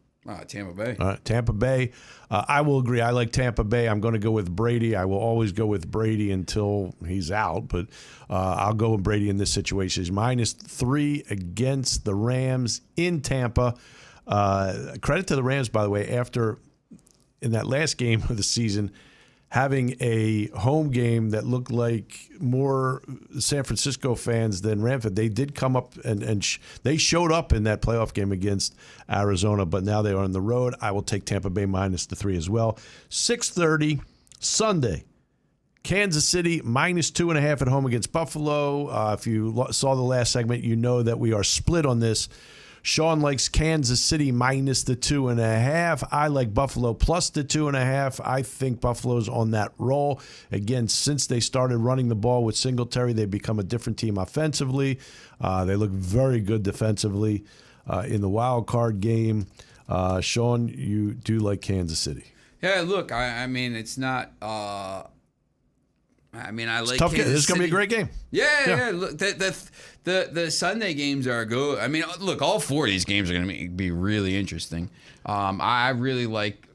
Tampa Bay. Tampa Bay. I will agree. I like Tampa Bay. I'm going to go with Brady. I will always go with Brady until he's out, but I'll go with Brady in this situation. He's -3 against the Rams in Tampa. Credit to the Rams, by the way, after in that last game of the season, having a home game that looked like more San Francisco fans than Ramford. They did come up and they showed up in that playoff game against Arizona, but now they are on the road. I will take Tampa Bay -3 as well. 6:30 Sunday. Kansas City -2.5 at home against Buffalo. If you saw the last segment, you know that we are split on this. Sean likes Kansas City -2.5. I like Buffalo +2.5. I think Buffalo's on that roll. Again, since they started running the ball with Singletary, they've become a different team offensively. They look very good defensively in the wild card game. Sean, you do like Kansas City. Yeah, look, I mean, it's not... I like tough game. This is going to be a great game. Yeah. Look, the Sunday games are good. I mean, look, all four of these games are going to be really interesting. I really like.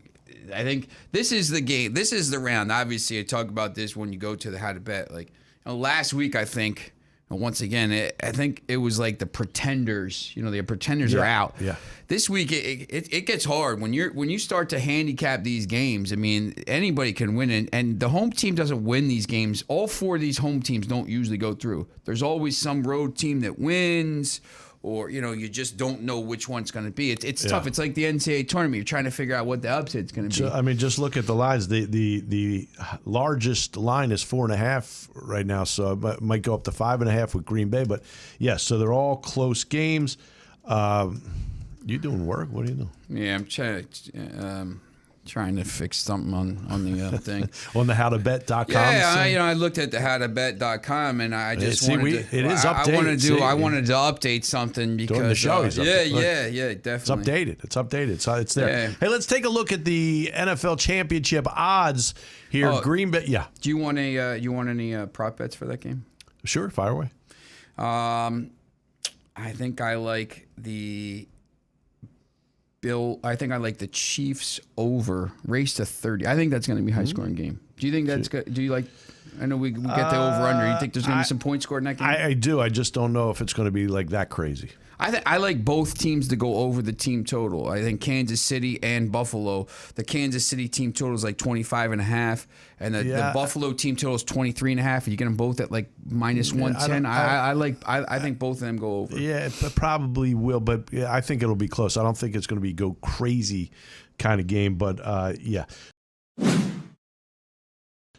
I think this is the game. This is the round. Obviously, I talk about this when you go to the How to Bet. Like last week, I think. Once again, I think it was like the pretenders. The pretenders are out. Yeah. This week, it gets hard when you start to handicap these games. I mean, anybody can win, and the home team doesn't win these games. All four of these home teams don't usually go through. There's always some road team that wins, or you just don't know which one's going to be. It's tough. It's like the NCAA tournament. You're trying to figure out what the upset's going to be. So, I mean, just look at the lines. The largest line is 4.5 right now, so it might go up to 5.5 with Green Bay. But yes, so they're all close games. You doing work? What are you doing? Yeah, I'm trying to fix something on the thing. On the howtobet.com. Yeah, I looked at the howtobet.com and I just wanted to. It is updated. I wanted to update something because during the show. Yeah, definitely. It's updated. It's there. Yeah. Hey, let's take a look at the NFL championship odds here. Green Bay. Yeah. Do you want any prop bets for that game? Sure, fire away. I think I like the Chiefs over race to 30. I think that's going to be a high scoring game. Do you think that's good? Do you like? I know we get the over under. You think there's going to be some points scored in that game? I do. I just don't know if it's going to be like that crazy. I like both teams to go over the team total. I think Kansas City and Buffalo. The Kansas City team total is like 25.5, and the Buffalo team total is 23.5. And you get them both at like minus 110. I think both of them go over. Yeah, it probably will, but I think it'll be close. I don't think it's going to be go crazy kind of game, but yeah.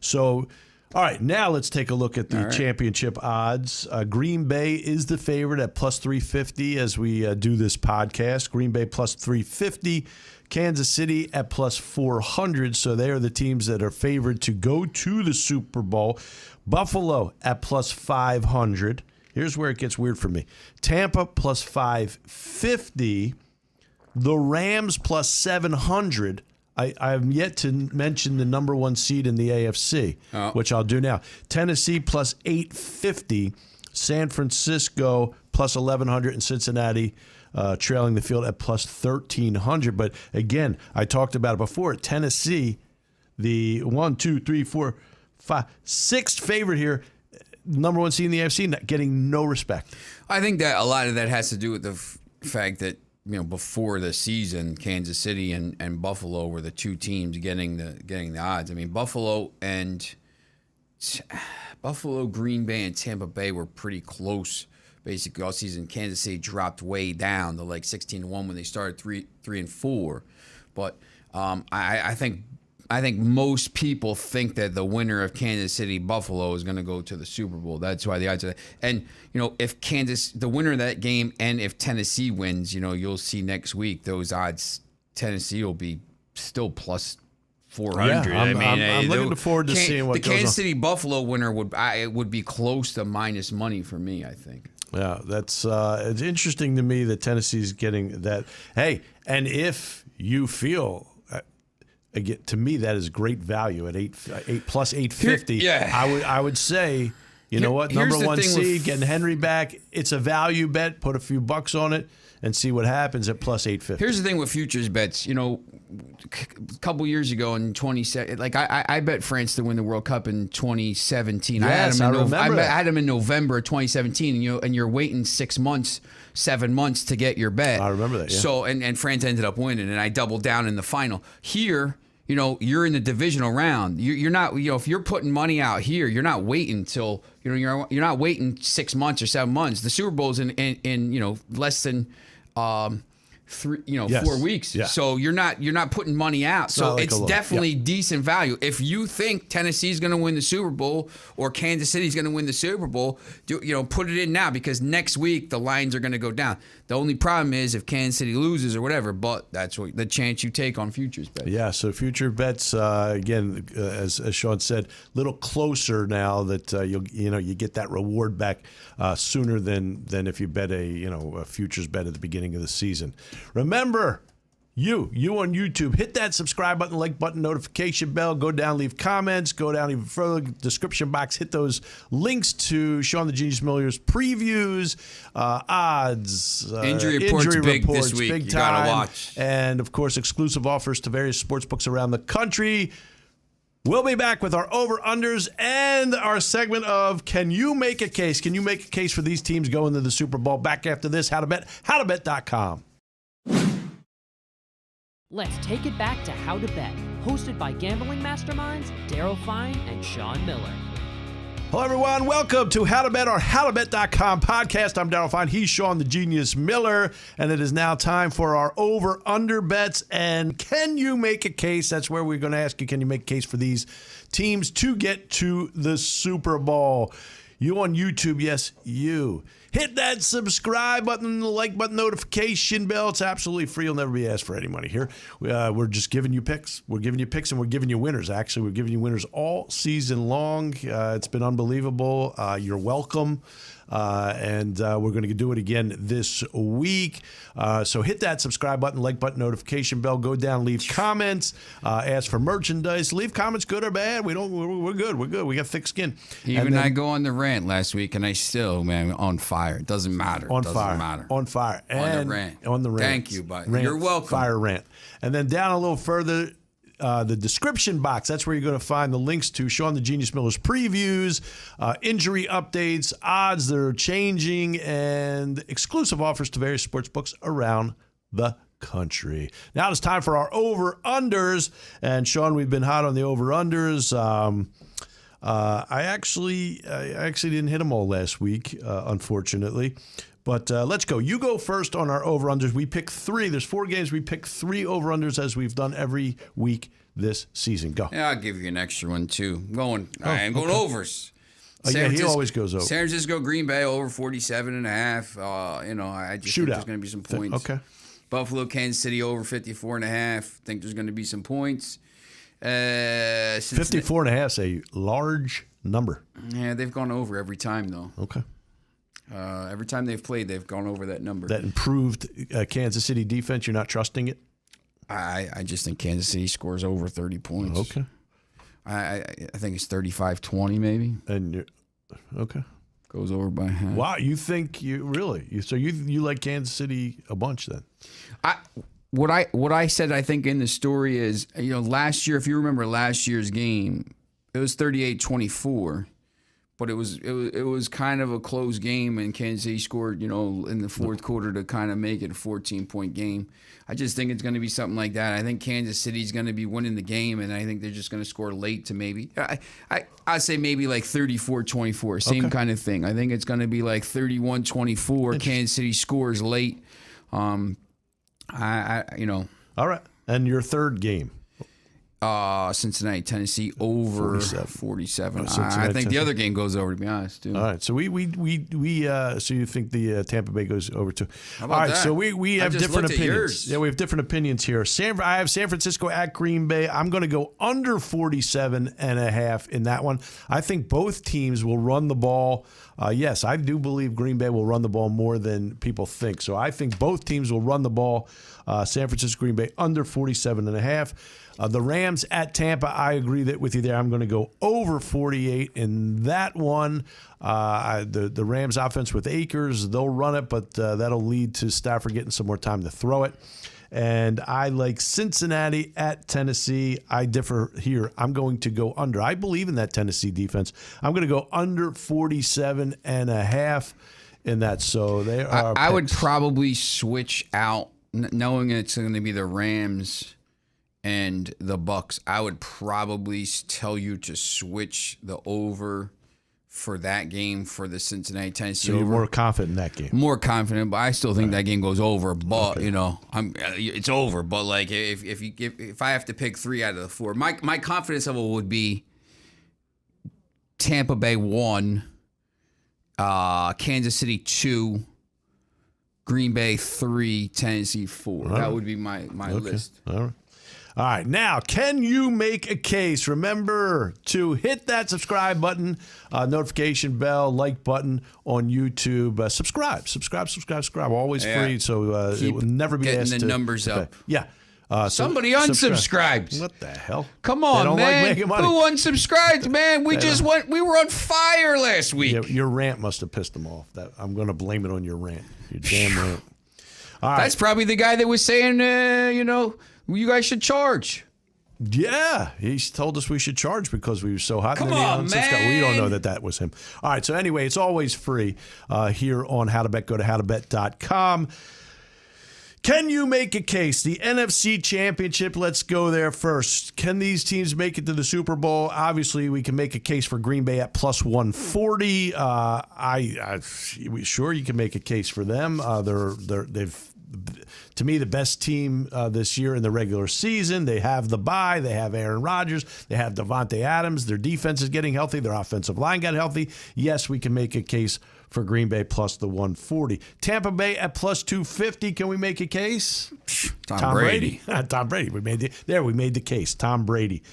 So. All right, now let's take a look at the championship odds. Green Bay is the favorite at plus 350 as we do this podcast. Green Bay plus 350. Kansas City at plus 400. So they are the teams that are favored to go to the Super Bowl. Buffalo at plus 500. Here's where it gets weird for me. Tampa plus 550. The Rams plus 700. I have yet to mention the number one seed in the AFC, which I'll do now. Tennessee plus 850, San Francisco plus 1,100, and Cincinnati trailing the field at plus 1,300. But again, I talked about it before. Tennessee, the 6th favorite here, number one seed in the AFC, getting no respect. I think that a lot of that has to do with the fact that before the season, Kansas City and Buffalo were the two teams getting the odds. I mean, Buffalo, Green Bay, and Tampa Bay were pretty close basically all season. Kansas City dropped way down to like 16-1 when they started 3-4. But I think most people think that the winner of Kansas City Buffalo is going to go to the Super Bowl. That's why the odds are that. And if the winner of that game, and if Tennessee wins, you'll see next week those odds. Tennessee will be still plus 400. Yeah, I'm looking forward to seeing what the goes on. Kansas City Buffalo winner would be close to minus money for me, I think. Yeah, that's it's interesting to me that Tennessee's getting that. Hey, and if you feel. Again, to me, that is great value at 8 plus 850. I would say, know what? Number one seed, getting Henry back. It's a value bet. Put a few bucks on it and see what happens at plus 850. Here's the thing with futures bets. A couple years ago in 2017, like I bet France to win the World Cup in 2017. Yes, I had him in November of 2017, and you're waiting 6 months. 7 months to get your bet. I remember that. Yeah. So and France ended up winning, and I doubled down in the final. Here, you're in the divisional round. You're not, if you're putting money out here, you're not waiting till you're not waiting 6 months or 7 months. The Super Bowl's in less than 4 weeks. Yeah. So you're not putting money out. So like it's definitely decent value. If you think Tennessee's going to win the Super Bowl or Kansas City's going to win the Super Bowl, put it in now, because next week the lines are going to go down. The only problem is if Kansas City loses or whatever, but that's the chance you take on futures bets. Yeah, so future bets, again, as Sean said, a little closer now that you get that reward back sooner than if you bet a futures bet at the beginning of the season. Remember, you on YouTube, hit that subscribe button, like button, notification bell, go down, leave comments, go down even further, description box, hit those links to Sean the Genius Miller's previews, odds, injury reports big this week. Big you time, gotta watch. And of course, exclusive offers to various sports books around the country. We'll be back with our over-unders and our segment of Can You Make a Case? Can you make a case for these teams going to the Super Bowl? Back after this, How to Bet, howtobet.com. Let's take it back to How to Bet, hosted by gambling masterminds Daryl Fine and Sean Miller. Hello, everyone. Welcome to How to Bet or HowToBet.com podcast. I'm Daryl Fine. He's Sean the Genius Miller. And it is now time for our over-under bets. And can you make a case? That's where we're going to ask you, can you make a case for these teams to get to the Super Bowl? You on YouTube, yes, you. Hit that subscribe button, the like button, notification bell. It's absolutely free. You'll never be asked for any money here. We're just giving you picks. We're giving you picks, and we're giving you winners. Actually, we're giving you winners all season long. It's been unbelievable. You're welcome. And we're going to do it again this week. So hit that subscribe button, like button, notification bell. Go down, leave comments, ask for merchandise. Leave comments, good or bad. We're good. We're good. We got thick skin. Even I go on the rant last week, and I still, man, on fire. It doesn't matter. On doesn't fire. matter. On fire. And on the rant. Thank you, buddy. You're welcome. Fire rant. And then down a little further, the description box, that's where you're going to find the links to Sean the Genius Miller's previews, injury updates, odds that are changing, and exclusive offers to various sports books around the country. Now it's time for our over-unders. And Sean, we've been hot on the over-unders. I actually didn't hit them all last week, unfortunately. But let's go. You go first on our over-unders. We pick 3. There's 4 games. We pick 3 over-unders as we've done every week this season. Go. Yeah, I'll give you an extra one, too. I'm going overs. He always goes over. San Francisco, Green Bay, over 47.5. I just think there's going to be some points. Okay. Buffalo, Kansas City, over 54.5. Think there's going to be some points. 54.5 is a large number. Yeah, they've gone over every time, though. Okay. Every time they've played, they've gone over that number. That improved Kansas City defense, you're not trusting it? I just think Kansas City scores over 30 points. Okay. I think it's 35-20 maybe. And okay. Goes over by half. Wow, you think you like Kansas City a bunch then? What I said I think in the story is, last year, if you remember last year's game, it was 38-24. But it was kind of a close game, and Kansas City scored, in the fourth quarter to kind of make it a 14-point game. I just think it's going to be something like that. I think Kansas City's going to be winning the game, and I think they're just going to score late to maybe. I'd say maybe like 34-24, same kind of thing. I think it's going to be like 31-24. Kansas City scores late. All right, and your third game. Cincinnati, Tennessee, over 47. I think the other game goes over, to be honest, too. All right, so so you think the Tampa Bay goes over too? How about that? So we have different opinions. Yours. Yeah, we have different opinions here. I have San Francisco at Green Bay. I'm going to go under 47.5 in that one. I think both teams will run the ball. Yes, I do believe Green Bay will run the ball more than people think. So I think both teams will run the ball. San Francisco, Green Bay, under 47.5. The Rams at Tampa, I agree with you there. I'm going to go over 48 in that one. The Rams offense with Akers, they'll run it, but that'll lead to Stafford getting some more time to throw it. And I like Cincinnati at Tennessee. I differ here. I'm going to go under. I believe in that Tennessee defense. I'm going to go under 47.5 in that. So they are. I would probably switch out, knowing it's going to be the Rams and the Bucks. I would probably tell you to switch the over for that game for the Cincinnati Tennessee. So you're over. more confident in that game. More confident, but I still think that game goes over. But it's over. But like if I have to pick 3 out of the 4, my confidence level would be Tampa Bay 1, Kansas City 2, Green Bay 3, Tennessee 4. That would be my list. All right. Now, can you make a case? Remember to hit that subscribe button, notification bell, like button on YouTube. Subscribe. Always free, so it will never be asked to. Getting the numbers up. Yeah. Somebody unsubscribed. What the hell? Come on, man. Like making money. Who unsubscribed, man? We were on fire last week. Yeah, your rant must have pissed them off. I'm going to blame it on your rant. Your damn rant. All right. That's probably the guy that was saying, you guys should charge. Yeah, he's told us we should charge because we were so hot. Come on, man. We don't know that was him. All right, so anyway, it's always free here on How to Bet. Go to howtobet.com. Can you make a case? The NFC Championship, let's go there first. Can these teams make it to the Super Bowl? Obviously, we can make a case for Green Bay at plus 140. Sure, you can make a case for them. They've, to me, the best team this year in the regular season. They have the bye. They have Aaron Rodgers. They have Devontae Adams. Their defense is getting healthy. Their offensive line got healthy. Yes, we can make a case for Green Bay plus the 140. Tampa Bay at plus 250. Can we make a case? Tom Brady. Tom Brady. We made the case. Tom Brady.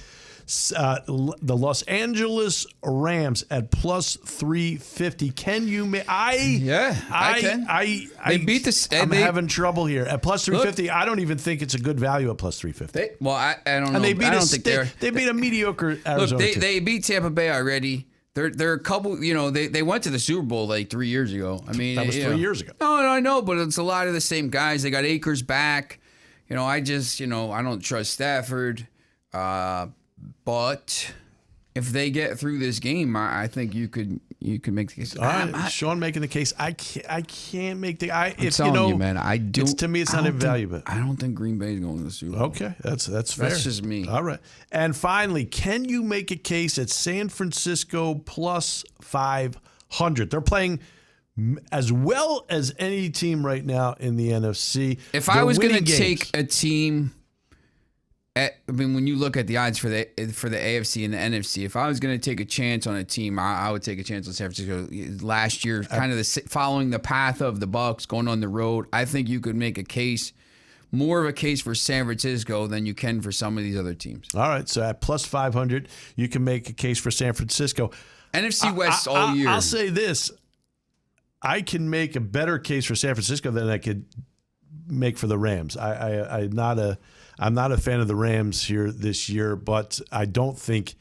The Los Angeles Rams at plus 350. Can you make? I can. They beat the. I'm having trouble here at plus 350. Look, I don't even think it's a good value at plus 350. I don't know. And they beat a mediocre Arizona. Look, they beat Tampa Bay already. They're a couple, they went to the Super Bowl like 3 years ago. I mean, that was 3 years ago. No, I know, but it's a lot of the same guys. They got Akers back. I don't trust Stafford. But if they get through this game, I think you could make the case. All right, Sean making the case. I can't make the. I'm telling you, man. To me, it's not invaluable. I don't think Green Bay is going to the Super Bowl. Okay, that's fair. That's just me. All right, and finally, can you make a case at San Francisco plus 500? They're playing as well as any team right now in the NFC. If I was going to take a team. When you look at the odds for the AFC and the NFC, if I was going to take a chance on a team, I would take a chance on San Francisco. Last year, kind of following the path of the Bucks, going on the road, I think you could make a case, more of a case for San Francisco than you can for some of these other teams. All right, so at plus 500, you can make a case for San Francisco. NFC West all year. I'll say this. I can make a better case for San Francisco than I could make for the Rams. I'm not a fan of the Rams here this year, but I don't think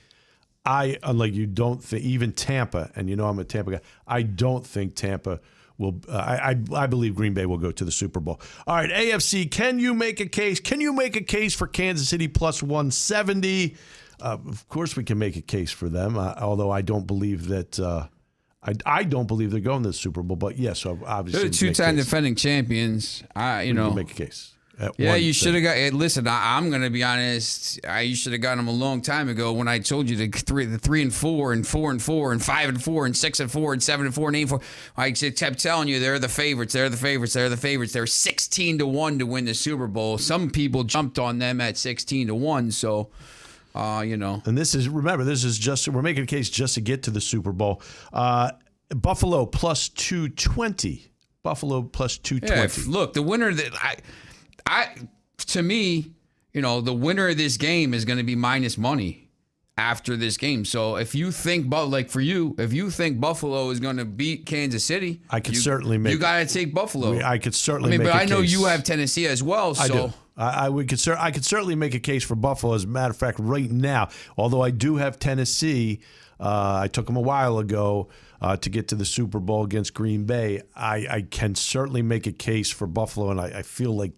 unlike you, don't think even Tampa, and I'm a Tampa guy, I don't think Tampa will. I believe Green Bay will go to the Super Bowl. All right, AFC, can you make a case? Can you make a case for Kansas City plus 170? Of course, we can make a case for them, although I don't believe that. I don't believe they're going to the Super Bowl, but yes, obviously they're two-time defending champions. We can make a case. You should have got. Listen, I'm going to be honest. You should have gotten them a long time ago when I told you the 3 and 4 and 4 and 4 and 5 and 4 and 6 and 4 and 7 and 4 and 8 and 4. I kept telling you they're the favorites. They're the favorites. They're the favorites. They're 16-1 to win the Super Bowl. Some people jumped on them at 16-1. So, And this is just we're making a case just to get to the Super Bowl. Buffalo plus 220. Buffalo plus 220. Yeah, look, the winner that to me, the winner of this game is going to be minus money after this game. So if you think, if you think Buffalo is going to beat Kansas City, I could certainly make. You got to take Buffalo. I could certainly. Make but a I know case. you have Tennessee as well. So. I do. I could certainly make a case for Buffalo. As a matter of fact, right now, although I do have Tennessee, I took them a while ago to get to the Super Bowl against Green Bay. I can certainly make a case for Buffalo, and I feel like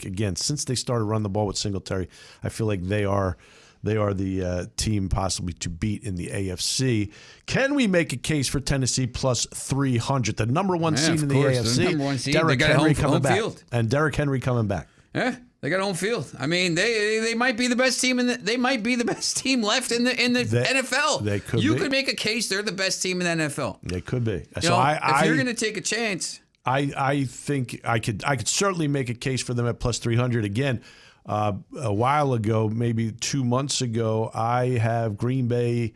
again, since they started running the ball with Singletary, I feel like they are the team possibly to beat in the AFC. Can we make a case for Tennessee plus 300, the number one seed in the AFC? The number one seed. Derrick Henry coming back, field. and Derrick Henry coming back. Yeah, they got home field. I mean, they might be the best team they might be the best team left in the NFL. They could. You could make a case they're the best team in the NFL. They could be. If you're going to take a chance. I think I could certainly make a case for them at plus 300. Again, a while ago, maybe 2 months ago, I have Green Bay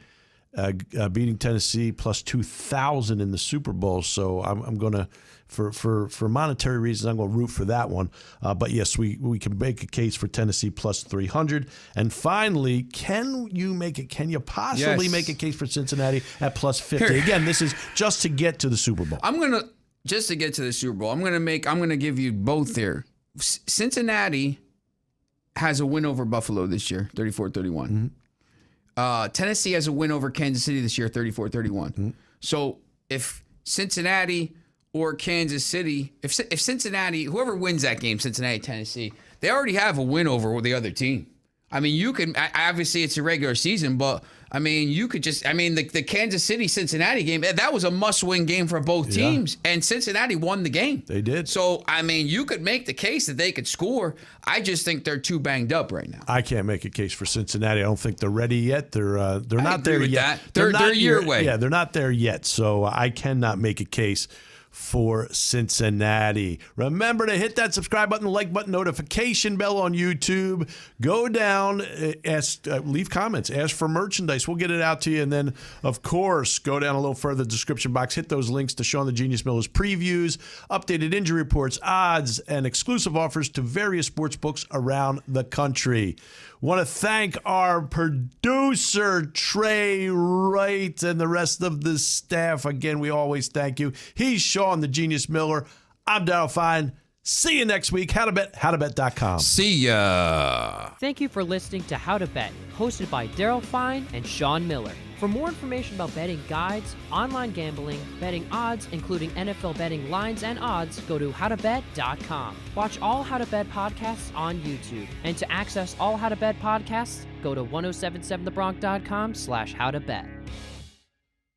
beating Tennessee plus 2,000 in the Super Bowl. So I'm going to, for monetary reasons, I'm going to root for that one. But yes, we can make a case for Tennessee plus 300. And finally, can you possibly make a case for Cincinnati at plus 50? Again, this is just to get to the Super Bowl. Just to get to the Super Bowl, I'm going to give you both there. Cincinnati has a win over Buffalo this year, 34-31. Mm-hmm. Tennessee has a win over Kansas City this year, 34-31. Mm-hmm. So if Cincinnati or Kansas City, if Cincinnati, whoever wins that game, Cincinnati, Tennessee, they already have a win over the other team. I mean, you can, obviously it's a regular season, but I mean, you could just, the Kansas City-Cincinnati game, that was a must-win game for both teams, and Cincinnati won the game. They did. So, you could make the case that they could score. I just think they're too banged up right now. I can't make a case for Cincinnati. I don't think they're ready yet. They're not there yet. They're not a year away. Yeah, they're not there yet. So I cannot make a case for Cincinnati. Remember to hit that subscribe button, like button, notification bell on YouTube. Go down, leave comments, ask for merchandise. We'll get it out to you. And then, of course, go down a little further, description box, hit those links to Sean the Genius Miller's previews, updated injury reports, odds, and exclusive offers to various sports books around the country. Want to thank our producer, Trey Wright, and the rest of the staff. Again, we always thank you. He's Sean the Genius Miller. I'm Daryl Fine. See you next week. howtobet.com. See ya. Thank you for listening to How to Bet, hosted by Daryl Fine and Sean Miller. For more information about betting guides, online gambling, betting odds, including NFL betting lines and odds, go to howtobet.com. Watch all How to Bet podcasts on YouTube. And to access all How to Bet podcasts, go to 1077thebronx.com/howtobet.